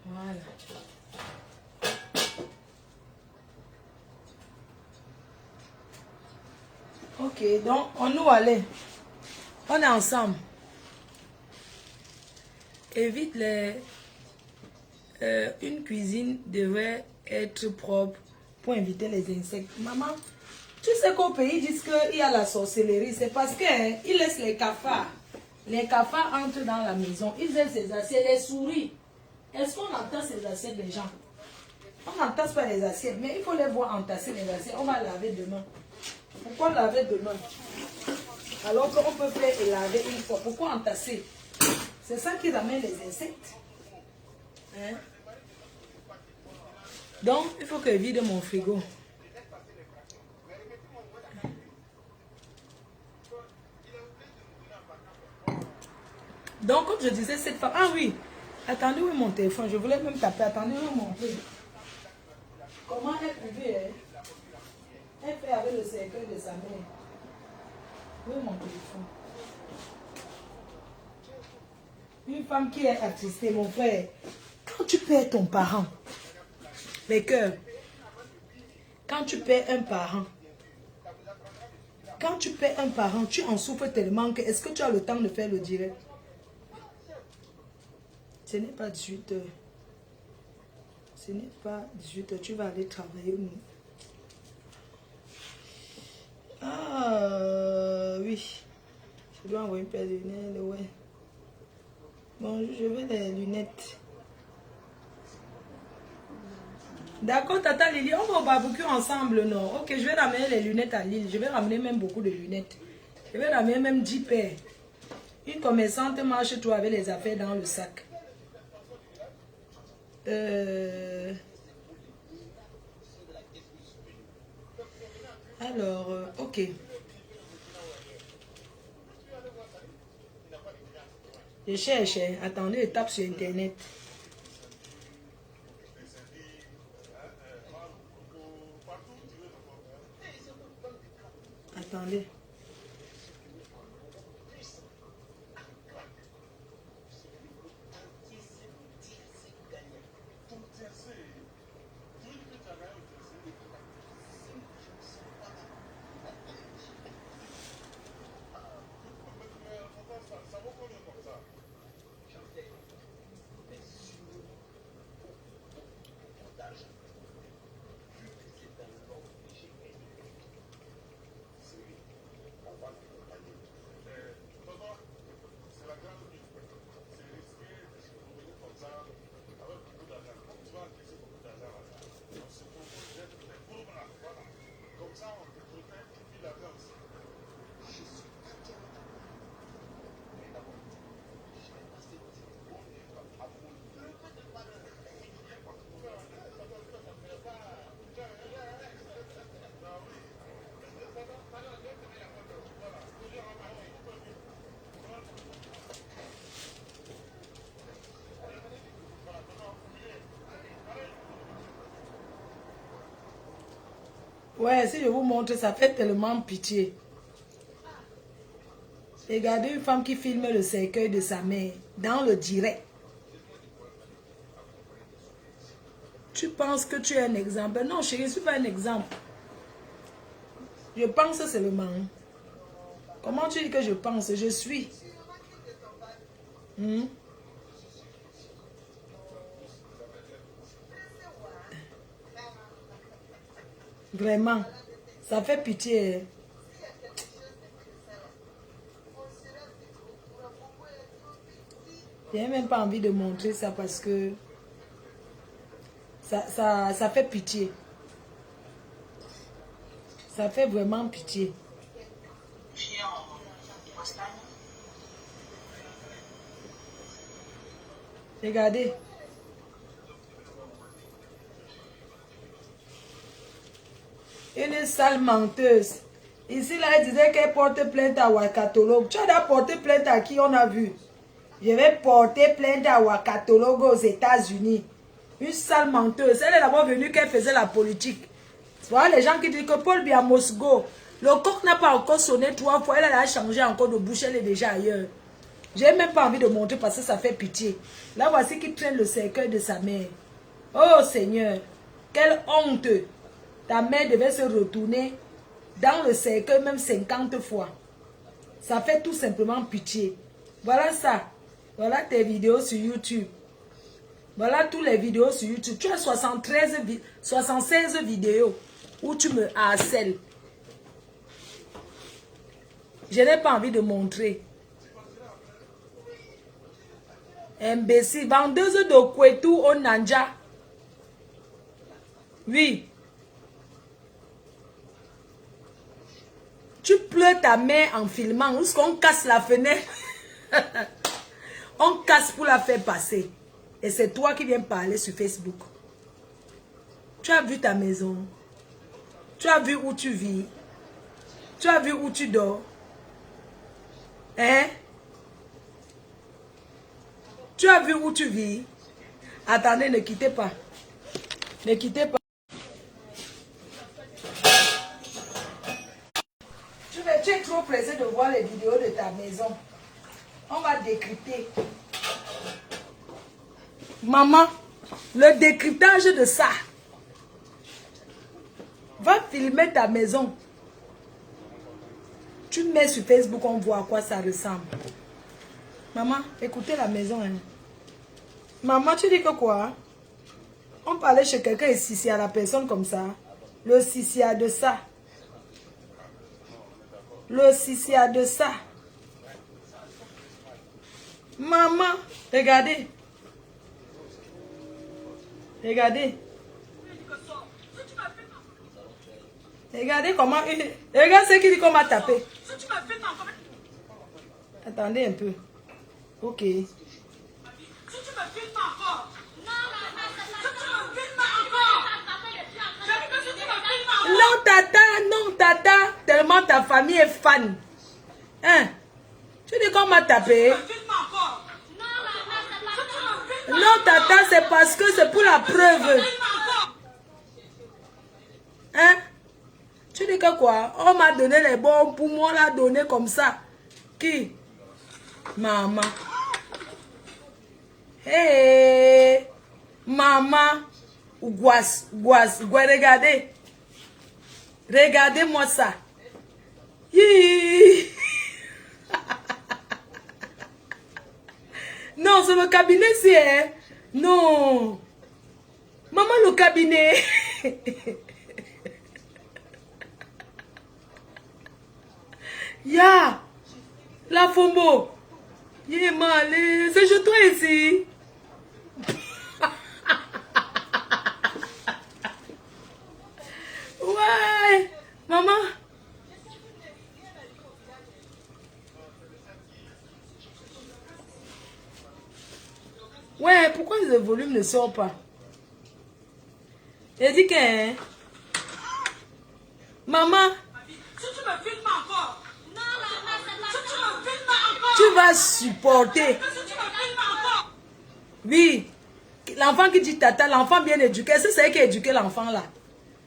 Voilà. Ok, donc on nous allait. On est ensemble. Évite les... une cuisine devrait être propre pour éviter les insectes. Maman, tu sais qu'au pays, ils disent qu'il y a la sorcellerie. C'est parce qu'ils laissent les cafards. Les cafards entrent dans la maison. Ils aiment ces assiettes, les souris. Est-ce qu'on entasse ces assiettes des gens? On n'entasse pas les assiettes, mais il faut les voir entasser les assiettes. On va laver demain. Pourquoi laver demain? Alors qu'on peut faire et laver une fois. Pourquoi entasser? C'est ça qui ramène les insectes. Hein? Donc, il faut que je vide mon frigo. Donc, comme je disais, cette femme... Ah oui, attendez, où est mon téléphone? Je voulais même taper. Attendez, où est mon téléphone? Comment elle pouvait, hein? Elle fait avec le cercueil de sa mère. Où est mon téléphone? Une femme qui est attristée, mon frère. Quand tu perds ton parent, les cœurs, quand tu perds un parent, Quand tu perds un parent, tu en souffres tellement que est-ce que tu as le temps de faire le direct? Ce n'est pas 18 heures. Ce n'est pas 18 heures. Tu vas aller travailler. Ah oui. Je dois envoyer une paire de lunettes. Ouais. Bon, je veux des lunettes. D'accord, Tata Lily, on va au barbecue ensemble, non? Ok, je vais ramener les lunettes à Lille. Je vais ramener même beaucoup de lunettes. Je vais ramener même 10 paires. Une commerçante marche toi avec les affaires dans le sac. Alors, ok. Je cherche. Attendez, je tape sur Internet. Attendez. Ouais, si je vous montre, ça fait tellement pitié. Regardez une femme qui filme le cercueil de sa mère dans le direct. Tu penses que tu es un exemple? Non, chérie, je ne suis pas un exemple. Je pense seulement. Comment tu dis que je pense? Je suis. Vraiment. Ça fait pitié. Je n'ai même pas envie de montrer ça parce que ça fait pitié. Ça fait vraiment pitié. Regardez. Une sale menteuse. Ici, là, elle disait qu'elle porte plainte à Wakatologue. Tu as porté plainte à qui on a vu? Je vais porter plainte à Wakatologue aux États-Unis. Une sale menteuse. Elle est d'abord venue qu'elle faisait la politique. Voilà les gens qui disent que Paul Biamosgo, le coq n'a pas encore sonné 3 fois. Elle a changé encore de bouche. Elle est déjà ailleurs. Je n'ai même pas envie de montrer parce que ça fait pitié. Là, voici qui traîne le cercueil de sa mère. Oh Seigneur, quelle honte. Ta mère devait se retourner dans le cercueil même 50 fois. Ça fait tout simplement pitié. Voilà ça. Voilà tes vidéos sur YouTube. Voilà toutes les vidéos sur YouTube. Tu as 76 vidéos où tu me harcèles. Je n'ai pas envie de montrer. Imbécile. Vendeuse de Kwetu au Nanja. Oui. Tu pleures ta mère en filmant. Où est-ce qu'on casse la fenêtre? On casse pour la faire passer. Et c'est toi qui viens parler sur Facebook. Tu as vu ta maison. Tu as vu où tu vis. Tu as vu où tu dors. Hein? Tu as vu où tu vis. Attendez, ne quittez pas. Ne quittez pas. Tu es trop pressé de voir les vidéos de ta maison. On va décrypter. Maman, le décryptage de ça. Va filmer ta maison. Tu mets sur Facebook, on voit à quoi ça ressemble. Maman, écoutez la maison. Hein. Maman, tu dis que quoi? On parlait chez quelqu'un et si à la personne comme ça. Le sissi a de ça. Le sissi a de ça. Maman, regardez. Regardez. Regardez comment... Regarde ce qu'il dit qu'on m'a tapé. Attendez un peu. Ok. Non, tata, tellement ta famille est fan. Hein? Tu dis qu'on m'a tapé? Non, tata, c'est parce que c'est pour la preuve. Hein? Tu dis que quoi? On m'a donné les bons poumons, on l'a donné comme ça. Qui? Maman. Hey! Maman. Guas, regardez. Regardez-moi ça. Non, c'est le cabinet, c'est... Non. Maman, le cabinet. Ya. La Fombo. Il mal. C'est chez toi ici. Ouais. Maman. Ouais, pourquoi le volume ne sort pas? Elle dit que... Hein? Maman. Si tu me filmes encore. Tu vas supporter. Oui. L'enfant qui dit tata, l'enfant bien éduqué. C'est elle qui a éduqué l'enfant là.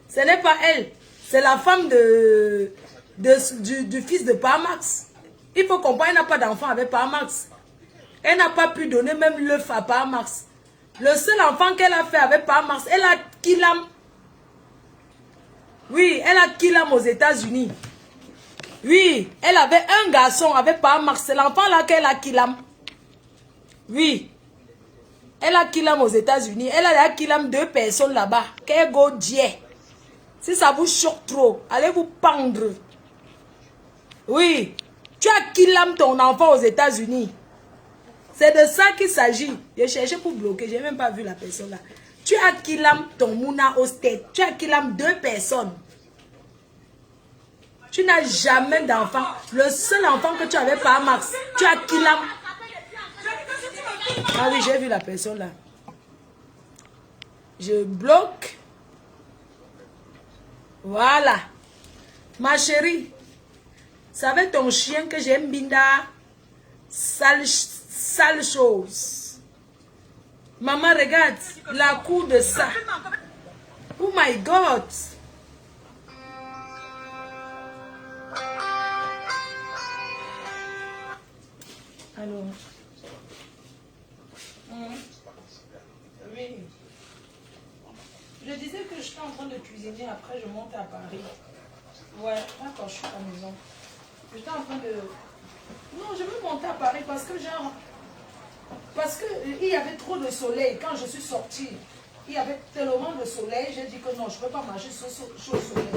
Ce n'est pas elle. C'est la femme du fils de Parmax. Il faut comprendre, elle n'a pas d'enfant avec Parmax. Elle n'a pas pu donner même l'œuf à Parmax. Le seul enfant qu'elle a fait avec Parmax, elle a Kilam. Oui, elle a Kilam aux États-Unis. Oui, elle avait un garçon avec Parmax. C'est l'enfant là qu'elle a Kilam. Oui. Elle a Kilam aux États-Unis. Elle a Kilam 2 personnes là-bas. Qu'elle go dié. Si ça vous choque trop, allez vous pendre. Oui. Tu as Kilam ton enfant aux États-Unis. C'est de ça qu'il s'agit. J'ai cherché pour bloquer. Je n'ai même pas vu la personne là. Tu as Kilam ton Mouna au State. Tu as Kilam 2 personnes. Tu n'as jamais d'enfant. Le seul enfant que tu avais par Max, tu as Kilam. Ah oui, j'ai vu la personne là. Je bloque. Voilà. Ma chérie, savais ton chien que j'aime Binda? Sale chose. Maman, regarde la cour de ça. Oh my God. Alors. Oui. Je disais que je suis en train de cuisiner. Après, je monte à Paris. Ouais, d'accord, je suis à la maison. J'étais en train de... Non, je veux monter à Paris parce que genre... Parce qu'il y avait trop de soleil. Quand je suis sortie, il y avait tellement de soleil. J'ai dit que non, je ne peux pas marcher chaud au soleil.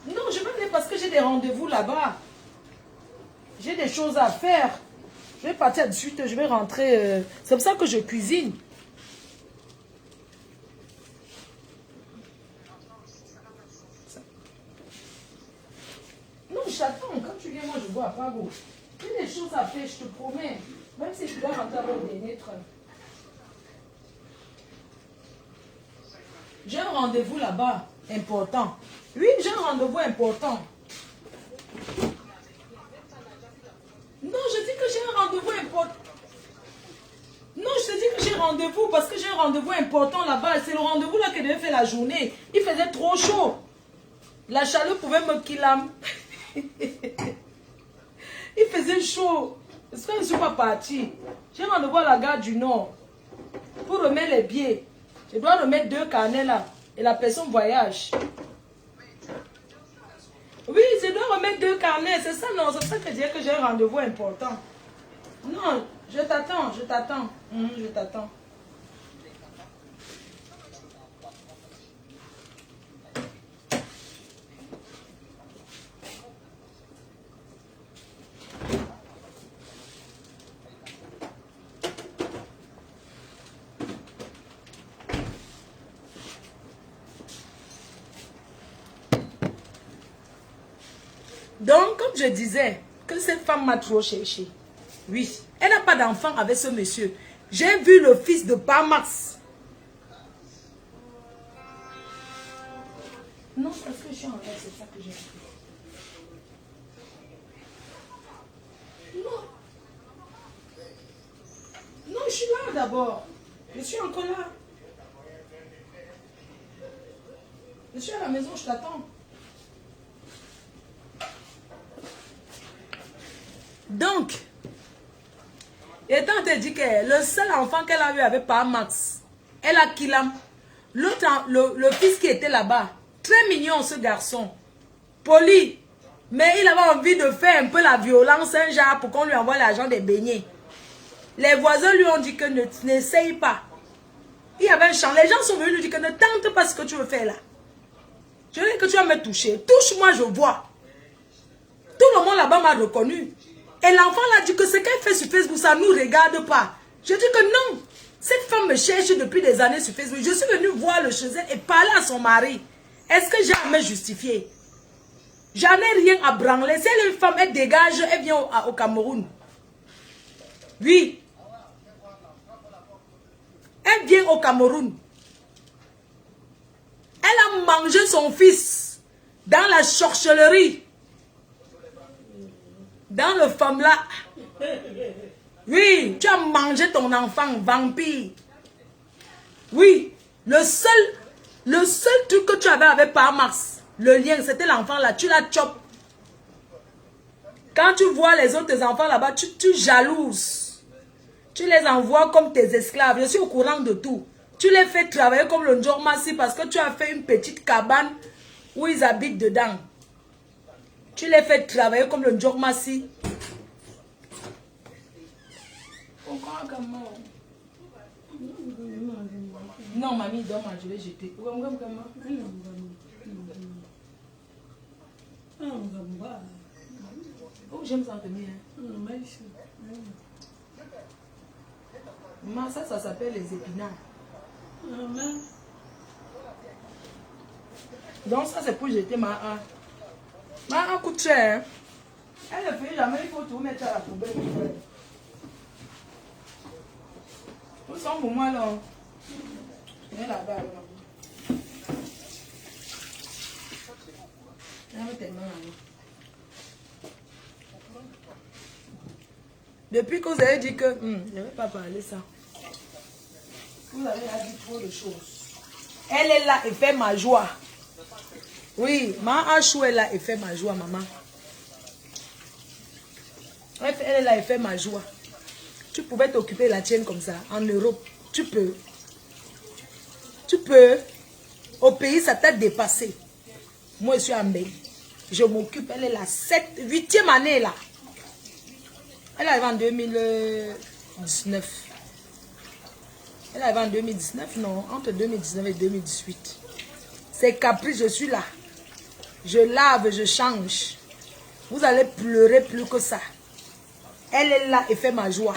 Non, je vais venir parce que j'ai des rendez-vous là-bas. J'ai des choses à faire. Je vais partir de suite, je vais rentrer. C'est pour ça que je cuisine. Non, j'attends. Quand tu viens, moi, je bois pas beau. J'ai des choses à faire, je te promets. Même si je dois rentrer avant le dernier train. J'ai un rendez-vous là-bas, important. Oui, j'ai un rendez-vous important. Non, je dis que j'ai un rendez-vous important. Non, je te dis que j'ai rendez-vous parce que j'ai un rendez-vous important là-bas. C'est le rendez-vous là que je devais faire la journée. Il faisait trop chaud. La chaleur pouvait me killer. Il faisait chaud. Est-ce que je ne suis pas partie? J'ai rendez-vous à la gare du Nord pour remettre les billets. Je dois remettre 2 carnets là. Et la personne voyage. Oui, je dois remettre 2 carnets. C'est ça, non? C'est ça que je dis que j'ai un rendez-vous important. Non, je t'attends, je t'attends. Je t'attends. Donc, comme je disais, que cette femme m'a trop cherché. Oui, elle n'a pas d'enfant avec ce monsieur. J'ai vu le fils de Pamax. Non, parce que je suis en l'air, c'est ça que j'ai fait. Non. Non, je suis là d'abord. Je suis encore là. Je suis à la maison, je t'attends. Donc, étant te dit que le seul enfant qu'elle a eu avec Pamax, elle a Kilam. L'autre, le fils qui était là-bas, très mignon ce garçon, poli, mais il avait envie de faire un peu la violence un genre pour qu'on lui envoie l'argent des beignets. Les voisins lui ont dit que n'essaye pas. Il y avait un champ, les gens sont venus lui dire que ne tente pas ce que tu veux faire là. Je dis que tu vas me toucher, touche-moi je vois. Tout le monde là-bas m'a reconnu. Et l'enfant l'a dit que ce qu'elle fait sur Facebook, ça ne nous regarde pas. Je dis que non. Cette femme me cherche depuis des années sur Facebook. Je suis venue voir le chez elle et parler à son mari. Est-ce que j'ai à me justifier? J'en ai rien à branler. Si elle est une femme, elle dégage, elle vient au Cameroun. Oui. Elle vient au Cameroun. Elle a mangé son fils dans la sorcellerie. Dans le femme là. Oui, tu as mangé ton enfant, vampire. Oui, le seul truc que tu avais avec Pamax, le lien, c'était l'enfant là, tu l'as chop. Quand tu vois les autres enfants là-bas, tu jalouses. Tu les envoies comme tes esclaves. Je suis au courant de tout. Tu les fais travailler comme le Ndjormasi parce que tu as fait une petite cabane où ils habitent dedans. Tu les fais travailler comme le Ndjormasi. Non, mamie, donne-moi, je vais jeter. Oh, j'aime ça tenir. Maman, ça s'appelle les épinards. Donc ça, c'est pour jeter ma A. Ma A coûte cher. Elle ne fait jamais, il faut tout mettre à la poubelle. Tout ça pour moi, là. Je vais là-bas. Depuis que vous avez dit que je ne vais pas parler ça. Vous avez dit trop de choses. Elle est là et fait ma joie. Oui, ma Achou est là et fait ma joie, maman. Elle est là et fait ma joie. Tu pouvais t'occuper de la tienne comme ça, en Europe. Tu peux. Tu peux. Au pays, ça t'a dépassé. Moi, je suis en Belgique. Je m'occupe. Elle est la 8e année là. Elle arrive en 2019. Elle arrive en 2019, non. Entre 2019 et 2018. C'est caprice, je suis là. Je lave, je change. Vous allez pleurer plus que ça. Elle est là et fait ma joie.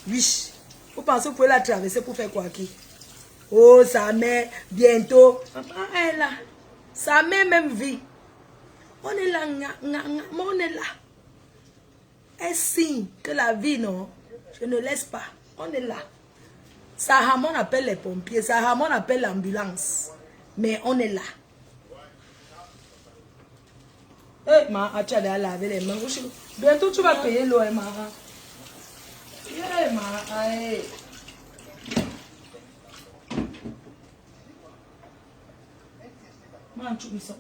Oui. Vous pensez que vous pouvez la traverser pour faire quoi qui? Oh, sa mère, bientôt. Maman, elle est là. Sa mère même vit. On est là, on est là. Elle signe que la vie, non, je ne laisse pas. On est là. Sahamon appelle les pompiers, Sahamon appelle l'ambulance. Mais on est là. Eh, ma, tu as laver les mains. Bientôt, tu vas payer l'eau, ma. Eh, ma, eh. Man, tu me sens.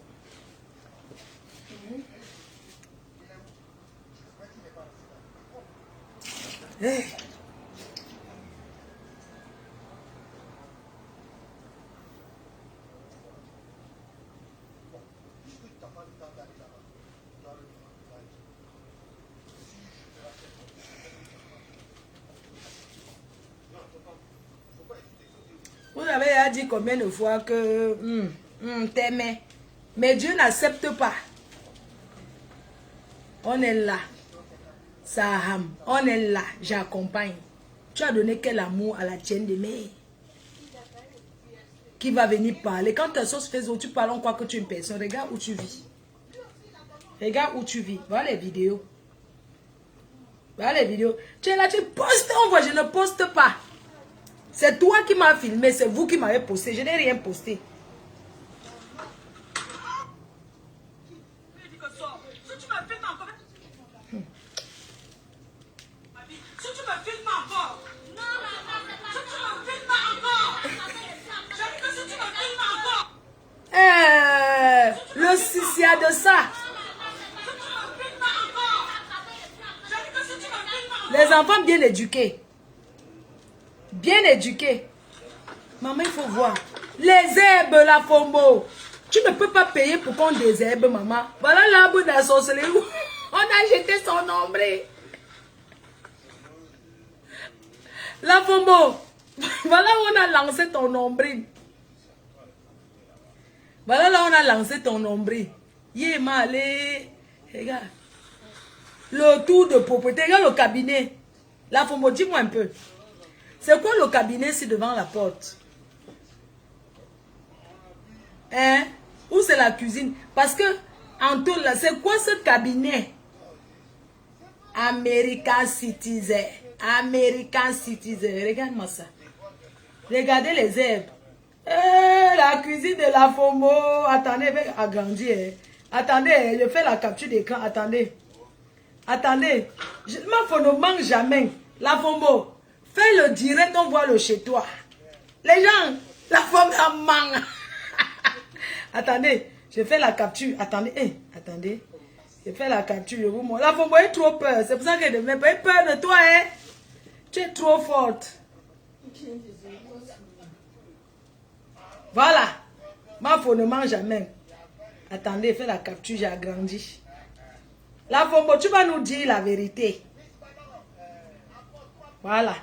Hey. Vous avez déjà dit combien de fois que t'aimais. Mais Dieu n'accepte pas. On est là. Saham, on est là. J'accompagne. Tu as donné quel amour à la tienne de mère qui va venir parler. Quand ta sauce fait tu parles, on croit que tu es une personne. Regarde où tu vis. Regarde où tu vis. Voilà les vidéos. Voilà les vidéos. Tu es là, tu postes, on voit, je ne poste pas. C'est toi qui m'as filmé, c'est vous qui m'avez posté. Je n'ai rien posté. Le sicia de ça. Les enfants bien éduqués. Bien éduqués. Maman, il faut voir. Les herbes, la Fombo. Tu ne peux pas payer pour qu'on désherbe, maman. Voilà l'arbre de la sorcellerie. On a jeté son nombril. La Fombo. Voilà où on a lancé ton nombril. Voilà là où on a lancé ton nombril. Yéma, allez. Regarde. Le tour de propreté. Regarde le cabinet. La Fombo, dis-moi un peu. C'est quoi le cabinet ici devant la porte? Hein? Où c'est la cuisine? Parce que, en tout là, c'est quoi ce cabinet? American Citizen. American Citizen. Regarde-moi ça. Regardez les herbes. La cuisine de la Fombo. Attendez, je vais agrandir. Attendez, je fais la capture d'écran. Attendez. Attendez. Ma Fombo ne mange jamais. La Fombo. Fais le direct, on voit le chez toi. Les gens, la Fombo en mange. Attendez, je fais la capture. Attendez, attendez. Je fais la capture, je vous montre. La Fombo est trop peur. C'est pour ça qu'elle devient pas peur de toi, hein. Tu es trop forte. Voilà. Ma Fombo ne mange jamais. Attendez, fais la capture, j'ai agrandi. La Fombo, tu vas nous dire la vérité. Voilà.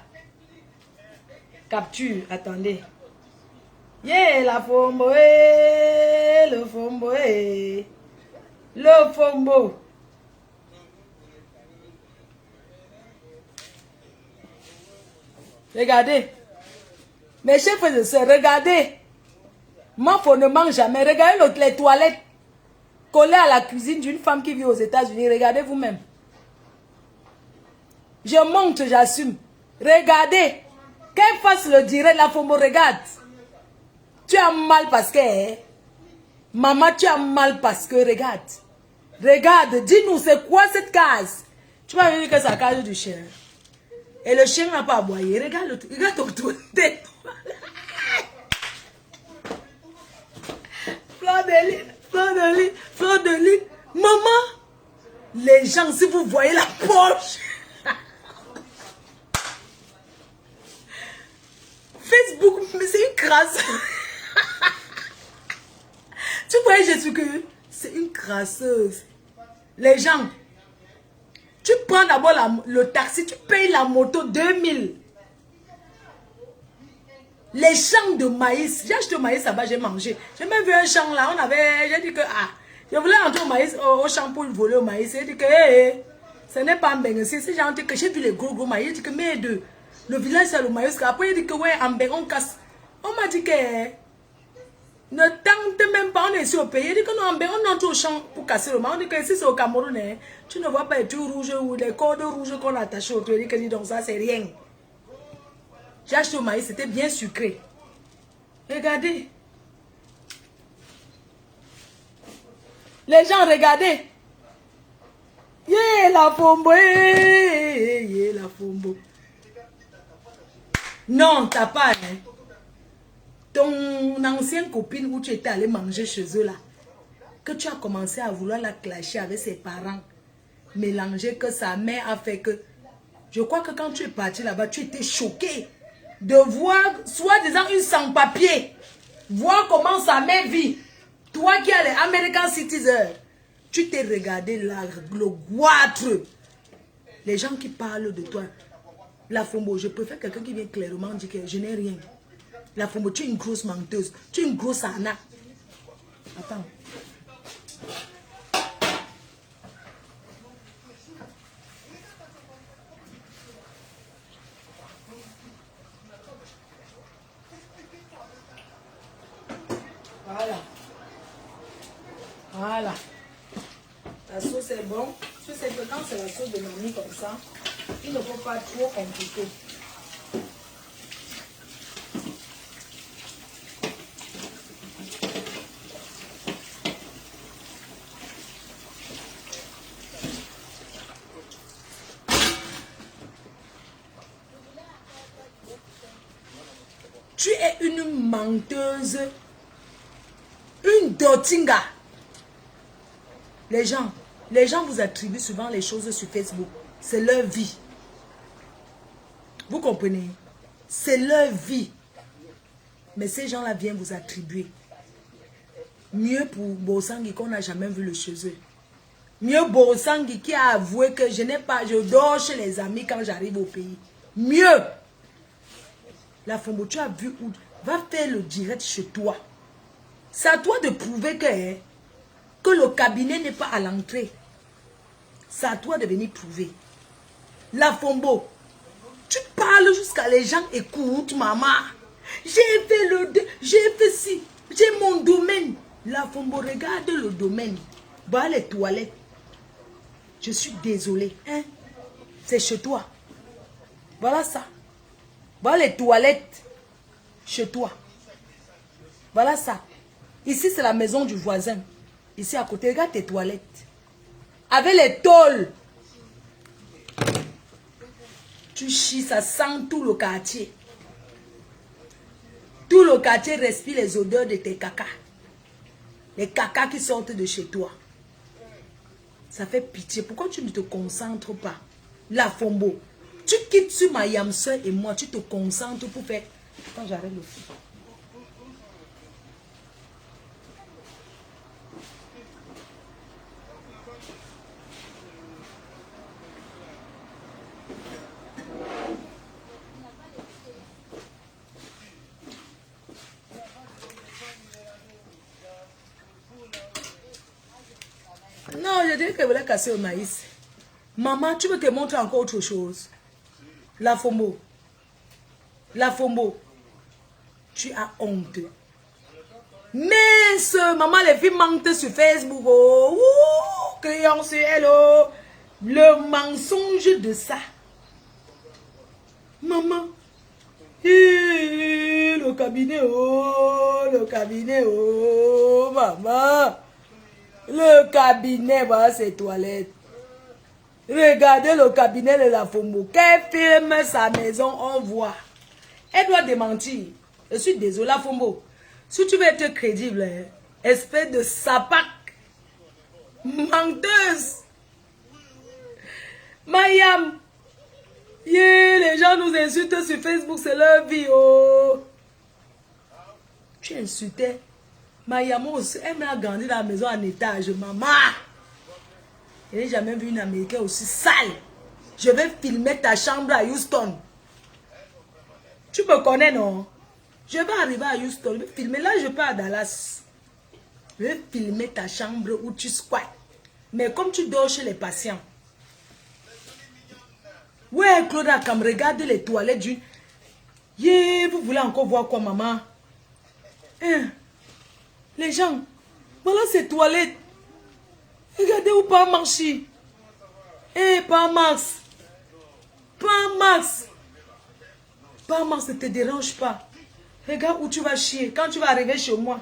Capture, attendez. Yeah, la Fombo, le Fombo, le Fombo. Regardez. Mes chefs et sœurs, regardez. Ma Fombo ne mange jamais. Regardez les toilettes collées à la cuisine d'une femme qui vit aux États-Unis. Regardez vous-même. Je monte, j'assume. Regardez. Qu'elle fasse le direct, la Fombo, regarde. Tu as mal parce que... Maman, tu as mal parce que... Regarde. Regarde, dis-nous, c'est quoi cette case? Tu vas me dire que c'est la case du chien. Et le chien n'a pas aboyé. Regarde, regarde ton tour. Fleur de lune, fleur de lune, fleur de lune. Maman, les gens, si vous voyez la poche... Facebook, mais c'est une crasse. Tu vois, je suis que c'est une crasseuse. Les gens, tu prends d'abord le taxi, tu payes la moto 2000. Les champs de maïs. J'ai acheté le maïs là-bas, j'ai mangé. J'ai même vu un champ là, j'ai dit que, je voulais entrer au maïs, au champ pour voler au maïs. J'ai dit que, ce n'est pas un bengue. C'est gentil que j'ai vu les gros maïs. J'ai dit que, mais le village c'est le maïs. Après, il dit que, ouais, en bengue, on casse. On m'a dit que, ne tente même pas, on est ici au pays. Il dit que, non, en bengue, on entre au champ pour casser le maïs. On dit que, si c'est au Cameroun, tu ne vois pas les tuyaux rouges ou les cordes rouges qu'on a attachées autour. Il dit que, dis donc, ça, c'est rien. J'ai acheté au maïs, c'était bien sucré. Regardez. Les gens, regardez. Yeah, la Fombo. Yeah, la Fombo. Non, t'as pas, hein. Ton ancienne copine où tu étais allé manger chez eux là, que tu as commencé à vouloir la clasher avec ses parents, mélanger, que sa mère a fait que... Je crois que quand tu es parti là-bas, tu étais choqué de voir, soi-disant, une sans-papier, voir comment sa mère vit. Toi qui as les American Citizen, tu t'es regardé là, le goitre. Les gens qui parlent de toi, la Fombo, je préfère quelqu'un qui vient clairement dire que je n'ai rien. La Fombo, tu es une grosse menteuse. Tu es une grosse arnaque. Attends. Voilà. Voilà. La sauce est bonne. Tu sais que quand c'est la sauce de mamie comme ça, il ne faut pas trop compliquer. Tu es une menteuse, une dotinga. Les gens vous attribuent souvent les choses sur Facebook. C'est leur vie. Vous comprenez? C'est leur vie. Mais ces gens-là viennent vous attribuer. Mieux pour Bosangi qu'on n'a jamais vu le chez eux. Mieux Bosangi qui a avoué que je dors chez les amis quand j'arrive au pays. Mieux. La Fombo, tu as vu où? Va faire le direct chez toi. C'est à toi de prouver que le cabinet n'est pas à l'entrée. C'est à toi de venir prouver. La Fombo, tu parles jusqu'à les gens écoutent, maman. J'ai fait ci, j'ai mon domaine. La Fombo, regarde le domaine. Va les toilettes. Je suis désolée. Hein? C'est chez toi. Voilà ça. Va les toilettes. Chez toi. Voilà ça. Ici, c'est la maison du voisin. Ici, à côté, regarde tes toilettes. Avec les tôles. Tu chies, ça sent tout le quartier. Tout le quartier respire les odeurs de tes cacas. Les cacas qui sortent de chez toi. Ça fait pitié. Pourquoi tu ne te concentres pas? La Fombo. Tu quittes sur ma yamseur et moi. Tu te concentres pour faire... Quand j'arrête le feu. Non, je dirais qu'elle voulait casser au maïs. Maman, tu veux te montrer encore autre chose? La Fombo. La Fombo. Tu as honte. Mince, maman, les filles mentent sur Facebook. Oh, criant sur elle. Oh. Le mensonge de ça. Maman. Le cabinet, oh, le cabinet, oh, maman. Le cabinet, voilà ses toilettes. Regardez le cabinet de la Fombo. Qu'elle filme sa maison, on voit. Elle doit démentir. Je suis désolée, la Fombo. Si tu veux être crédible, espèce de sapac, menteuse. Mayam. Yeah, les gens nous insultent sur Facebook, c'est leur vie. Oh. Tu insultais. Mayam aussi, elle m'a grandi dans la maison en étage. Maman. Je n'ai jamais vu une Américaine aussi sale. Je vais filmer ta chambre à Houston. Tu me connais, non? Je vais arriver à Houston. Je vais filmer. Là, je pars à Dallas. Je vais filmer ta chambre où tu squattes. Mais comme tu dors chez les patients. Ouais, Claude Akam, regarde les toilettes d'une... Yeah, vous voulez encore voir quoi, maman? Hein? Les gens, voilà ces toilettes. Regardez où pas marcher. Eh, pas Max. Pas Max. Pas Max, ne te dérange pas. Regarde où tu vas chier quand tu vas arriver chez moi.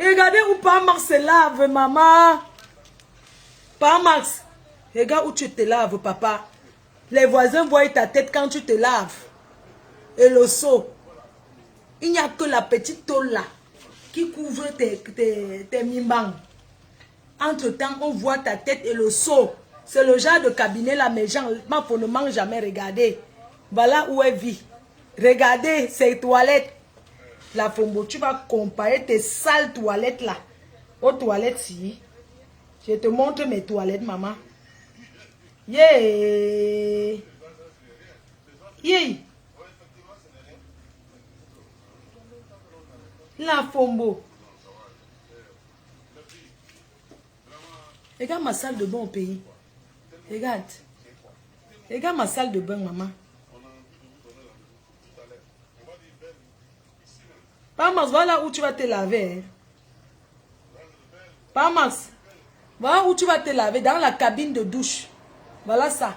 Regardez où pas Max se lave, maman. Pas Max. Regarde où tu te laves, papa. Les voisins voient ta tête quand tu te laves. Et le seau. Il n'y a que la petite tôle là qui couvre tes mimbangs. Entre-temps, on voit ta tête et le seau. C'est le genre de cabinet là, mes gens, ma ne mange jamais. Regardez. Voilà où elle vit. Regardez ces toilettes. La Fombo, tu vas comparer tes sales toilettes là aux toilettes ci. Je te montre mes toilettes, maman. Yeah. Yeah. La Fombo. Regarde ma salle de bain au pays. Regarde. Regarde ma salle de bain, maman. Max, voilà où tu vas te laver. Hein. Max, voilà où tu vas te laver, dans la cabine de douche. Voilà ça.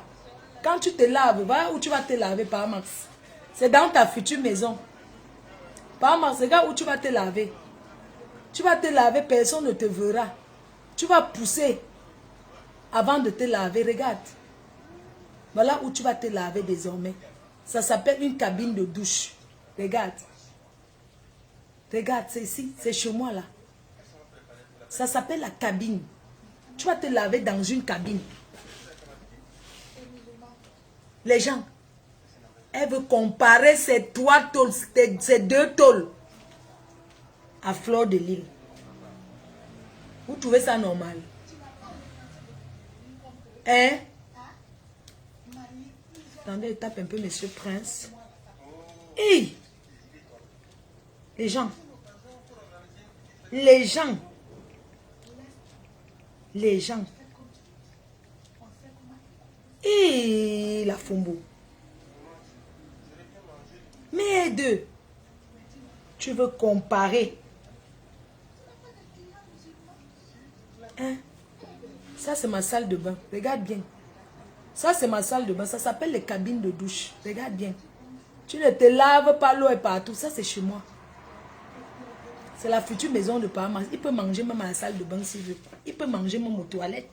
Quand tu te laves, voilà où tu vas te laver, Max. C'est dans ta future maison. Max, regarde où tu vas te laver. Tu vas te laver, personne ne te verra. Tu vas pousser avant de te laver. Regarde. Voilà où tu vas te laver désormais. Ça s'appelle une cabine de douche. Regarde. Regarde, c'est ici. C'est chez moi là. Ça s'appelle la cabine. Tu vas te laver dans une cabine. Les gens, elle veut comparer ces trois tôles, ces deux tôles à Fleur de Lys. Vous trouvez ça normal? Hein? Attendez, tape un peu, Monsieur Prince. Hey! Les gens. Les gens. Les gens. Et la Fombo. Mais deux. Tu veux comparer. Hein? Ça, c'est ma salle de bain. Regarde bien. Ça, c'est ma salle de bain. Ça s'appelle les cabines de douche. Regarde bien. Tu ne te laves pas, l'eau et partout. Ça, c'est chez moi. C'est la future maison de Papa Max. Il peut manger même à la salle de bain s'il veut. Il peut manger même aux toilettes.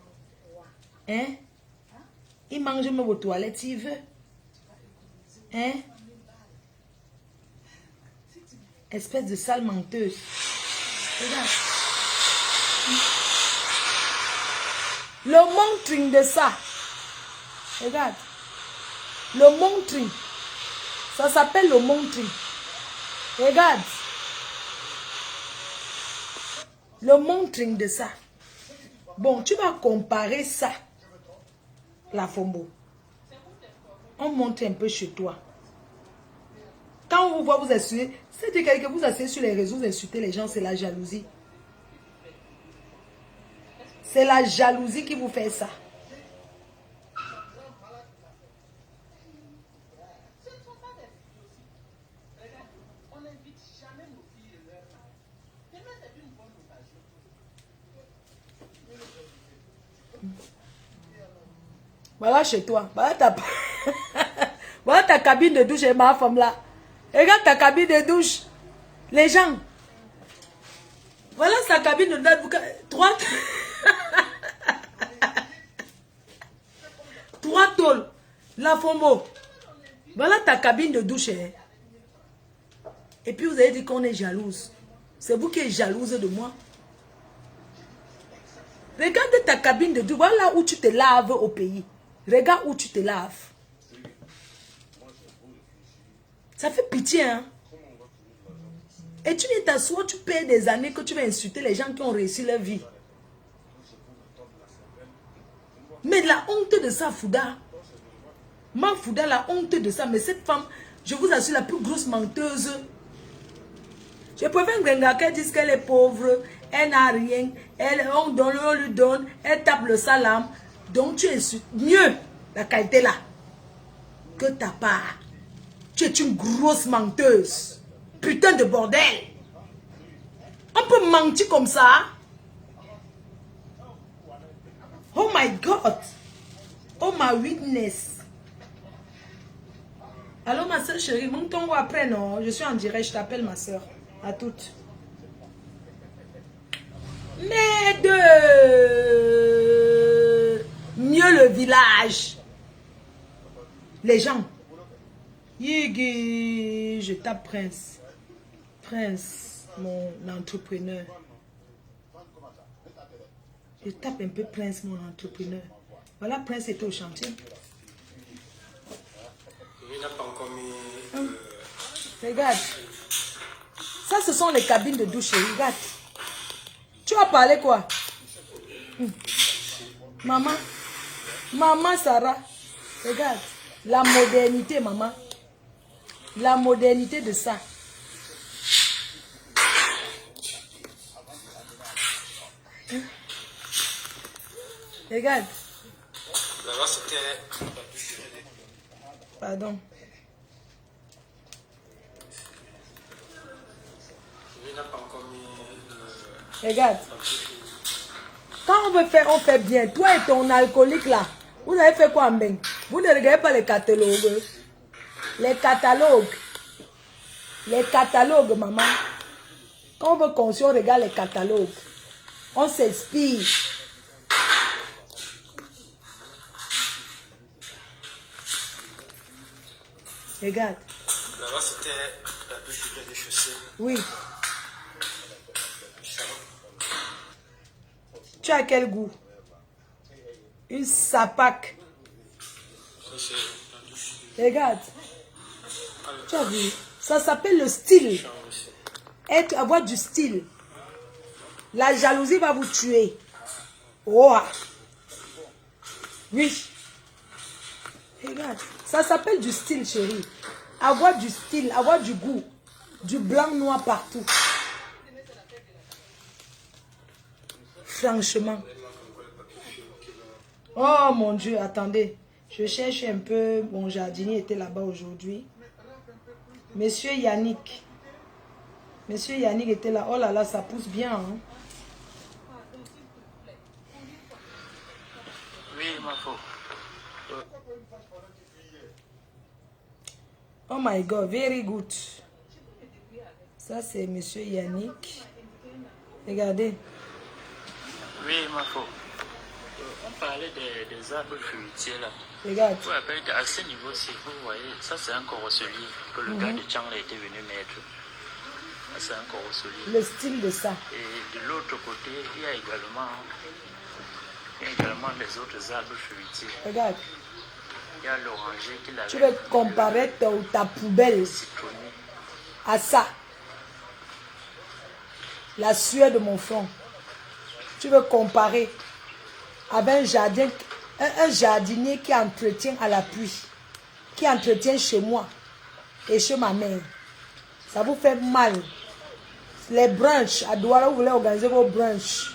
Hein? Il mange même aux toilettes s'il veut. Hein? Espèce de sale menteuse. Regarde. Le montrine de ça. Regarde. Le montrine. Ça s'appelle le montrine. Regarde. Le montrine de ça. Bon, tu vas comparer ça. La Fombo. On monte un peu chez toi. Quand on vous voit vous insulter, c'est quelqu'un que vous asseyez sur les réseaux, vous insultez les gens, c'est la jalousie. C'est la jalousie qui vous fait ça. Voilà chez toi. Voilà ta cabine de douche et ma femme là. Regarde ta cabine de douche. Les gens. Voilà sa cabine de douche. Trois tôles. La Fombo. Voilà ta cabine de douche. Hein. Et puis vous avez dit qu'on est jalouse. C'est vous qui êtes jalouse de moi. Regarde ta cabine de douche. Voilà où tu te laves au pays. Regarde où tu te laves. Ça fait pitié, hein? Et tu viens t'asseoir, tu payes des années que tu vas insulter les gens qui ont réussi leur vie. Mais la honte de ça, Fouda. Ma Fouda, la honte de ça. Mais cette femme, je vous assure, la plus grosse menteuse. Je préfère Grenga qu'elle dise qu'elle est pauvre, elle n'a rien, on lui donne, elle tape le salam. Donc tu insultes mieux la qualité là que ta part. Tu es une grosse menteuse. Putain de bordel. On peut mentir comme ça. Oh my God. Oh my witness. Allô ma soeur chérie, mon ton après non. Je suis en direct, je t'appelle ma soeur. À toutes. Mais de mieux le village. Les gens. Yigi, je tape Prince. Prince, mon entrepreneur. Je tape un peu Prince, mon entrepreneur. Voilà, Prince était au chantier. Il n'a pas encore mis... Regarde. Ça, ce sont les cabines de douche. Regarde. Tu vas parler quoi? Maman. Maman Sarah. Regarde. La modernité, maman. La modernité de ça. Regarde. Là-bas, c'était... Pardon. Lui n'a pas encore mis... Regarde. Quand on veut faire, on fait bien. Toi et ton alcoolique là, vous avez fait quoi en bain? Vous ne regardez pas les catalogues. Les catalogues. Les catalogues, maman. Quand on veut construire, on regarde les catalogues. On s'inspire. Regarde. Là-bas, c'était la douche des chaussées. Oui. Tu as quel goût? Une sapac. Ça, c'est la douche. Regarde. Tu as vu? Ça s'appelle le style. Avoir du style. La jalousie va vous tuer. Oh. Oui. Regarde. Ça s'appelle du style, chérie. Avoir du style, avoir du goût. Du blanc, noir partout. Franchement. Oh mon Dieu, attendez. Je cherche un peu. Mon jardinier était là-bas aujourd'hui. Monsieur Yannick. Monsieur Yannick était là. Oh là là, ça pousse bien. Hein? Oui, ma faute. Oh my God, very good. Ça, c'est Monsieur Yannick. Regardez. Oui, ma faute. On parlait des arbres fruitiers là. Regarde. Vous rappelez qu'à ce niveau-ci, vous voyez, ça c'est un corosolier que le gars de Tchangla était venu mettre. Ça c'est un corosolier. Le style de ça. Et de l'autre côté, il y a également les autres arbres fruitiers. Regarde. Il y a l'oranger qu'il avait. Tu veux comparer ta poubelle à ça. La sueur de mon front. Tu veux comparer avec un jardinier qui entretient à la pluie, qui entretient chez moi et chez ma mère. Ça vous fait mal. Les brunchs, à Douala, vous voulez organiser vos brunchs,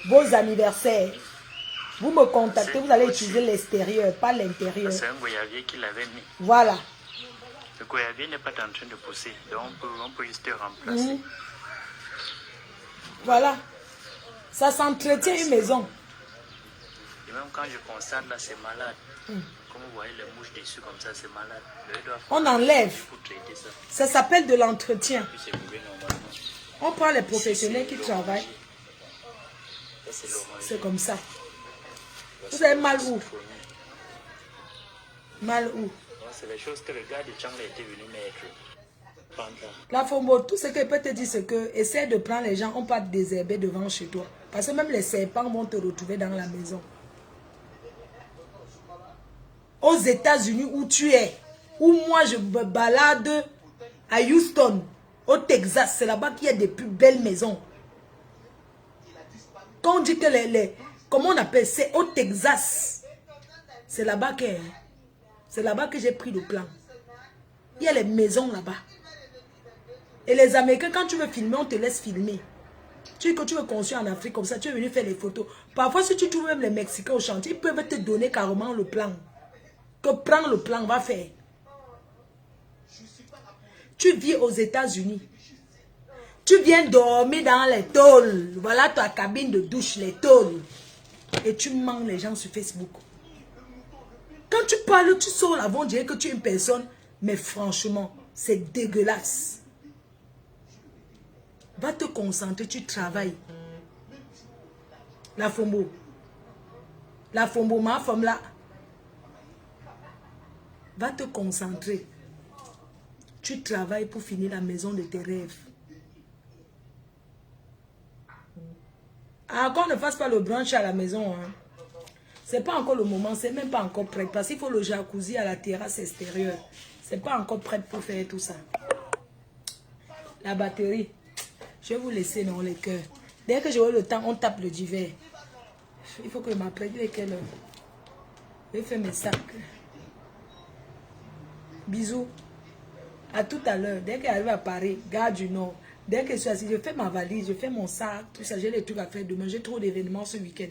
vos anniversaires. Vous me contactez, vous allez utiliser l'extérieur, pas l'intérieur. C'est un goyavier qu'il avait mis. Voilà. Le goyavier n'est pas en train de pousser, donc on peut juste remplacer. Voilà. Ça s'entretient une maison. Et même quand je constate là, c'est malade. Comme vous voyez les mouches dessus comme ça, c'est malade. On enlève. Pour traiter ça. Ça s'appelle de l'entretien. Puis c'est coupé normalement. On prend les professionnels qui travaillent. Ça, c'est l'oranger. C'est comme ça. Vous avez mal où? Mal où? C'est les choses que le gars de Tchangla était venu mettre. La Fombo, tout ce qu'il peut te dire, c'est que essaie de prendre les gens, on pas désherber devant chez toi. Parce que même les serpents vont te retrouver dans la maison. Aux États-Unis où tu es, où moi je me balade à Houston, au Texas, c'est là-bas qu'il y a des plus belles maisons. Quand on dit que comment on appelle, c'est au Texas. C'est là-bas que j'ai pris le plan. Il y a les maisons là-bas. Et les Américains, quand tu veux filmer, on te laisse filmer. Tu dis que tu veux construire en Afrique comme ça, tu es venu faire les photos. Parfois, si tu trouves même les Mexicains au chantier, ils peuvent te donner carrément le plan. Que prends le plan, va faire. Tu vis aux États-Unis. Tu viens dormir dans les tôles. Voilà ta cabine de douche, les tôles. Et tu mens les gens sur Facebook. Quand tu parles, tu sors là, on dirait que tu es une personne. Mais franchement, c'est dégueulasse. Va te concentrer, tu travailles. La Fombo. La Fombo, ma femme là. Va te concentrer. Tu travailles pour finir la maison de tes rêves. Encore ne fasse pas le brunch à la maison. Hein. C'est pas encore le moment, c'est même pas encore prêt. Parce qu'il faut le jacuzzi à la terrasse extérieure. C'est pas encore prêt pour faire tout ça. La batterie. Je vais vous laisser dans les cœurs. Dès que j'aurai le temps, on tape le divers. Il faut que je m'apprenne quelle heure. Je vais faire mes sacs. Bisous. À tout à l'heure. Dès qu'elle arrive à Paris, gare du Nord, Dès que je suis assise, je fais ma valise, je fais mon sac, tout ça. J'ai les trucs à faire demain. J'ai trop d'événements ce week-end.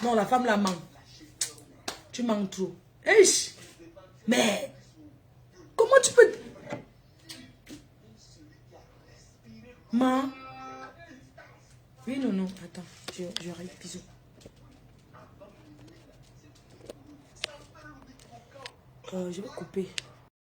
Non, la femme la manque. Tu manques trop. Mais, comment tu peux... Oui, non, attends, j'arrive, bisous. Je vais couper.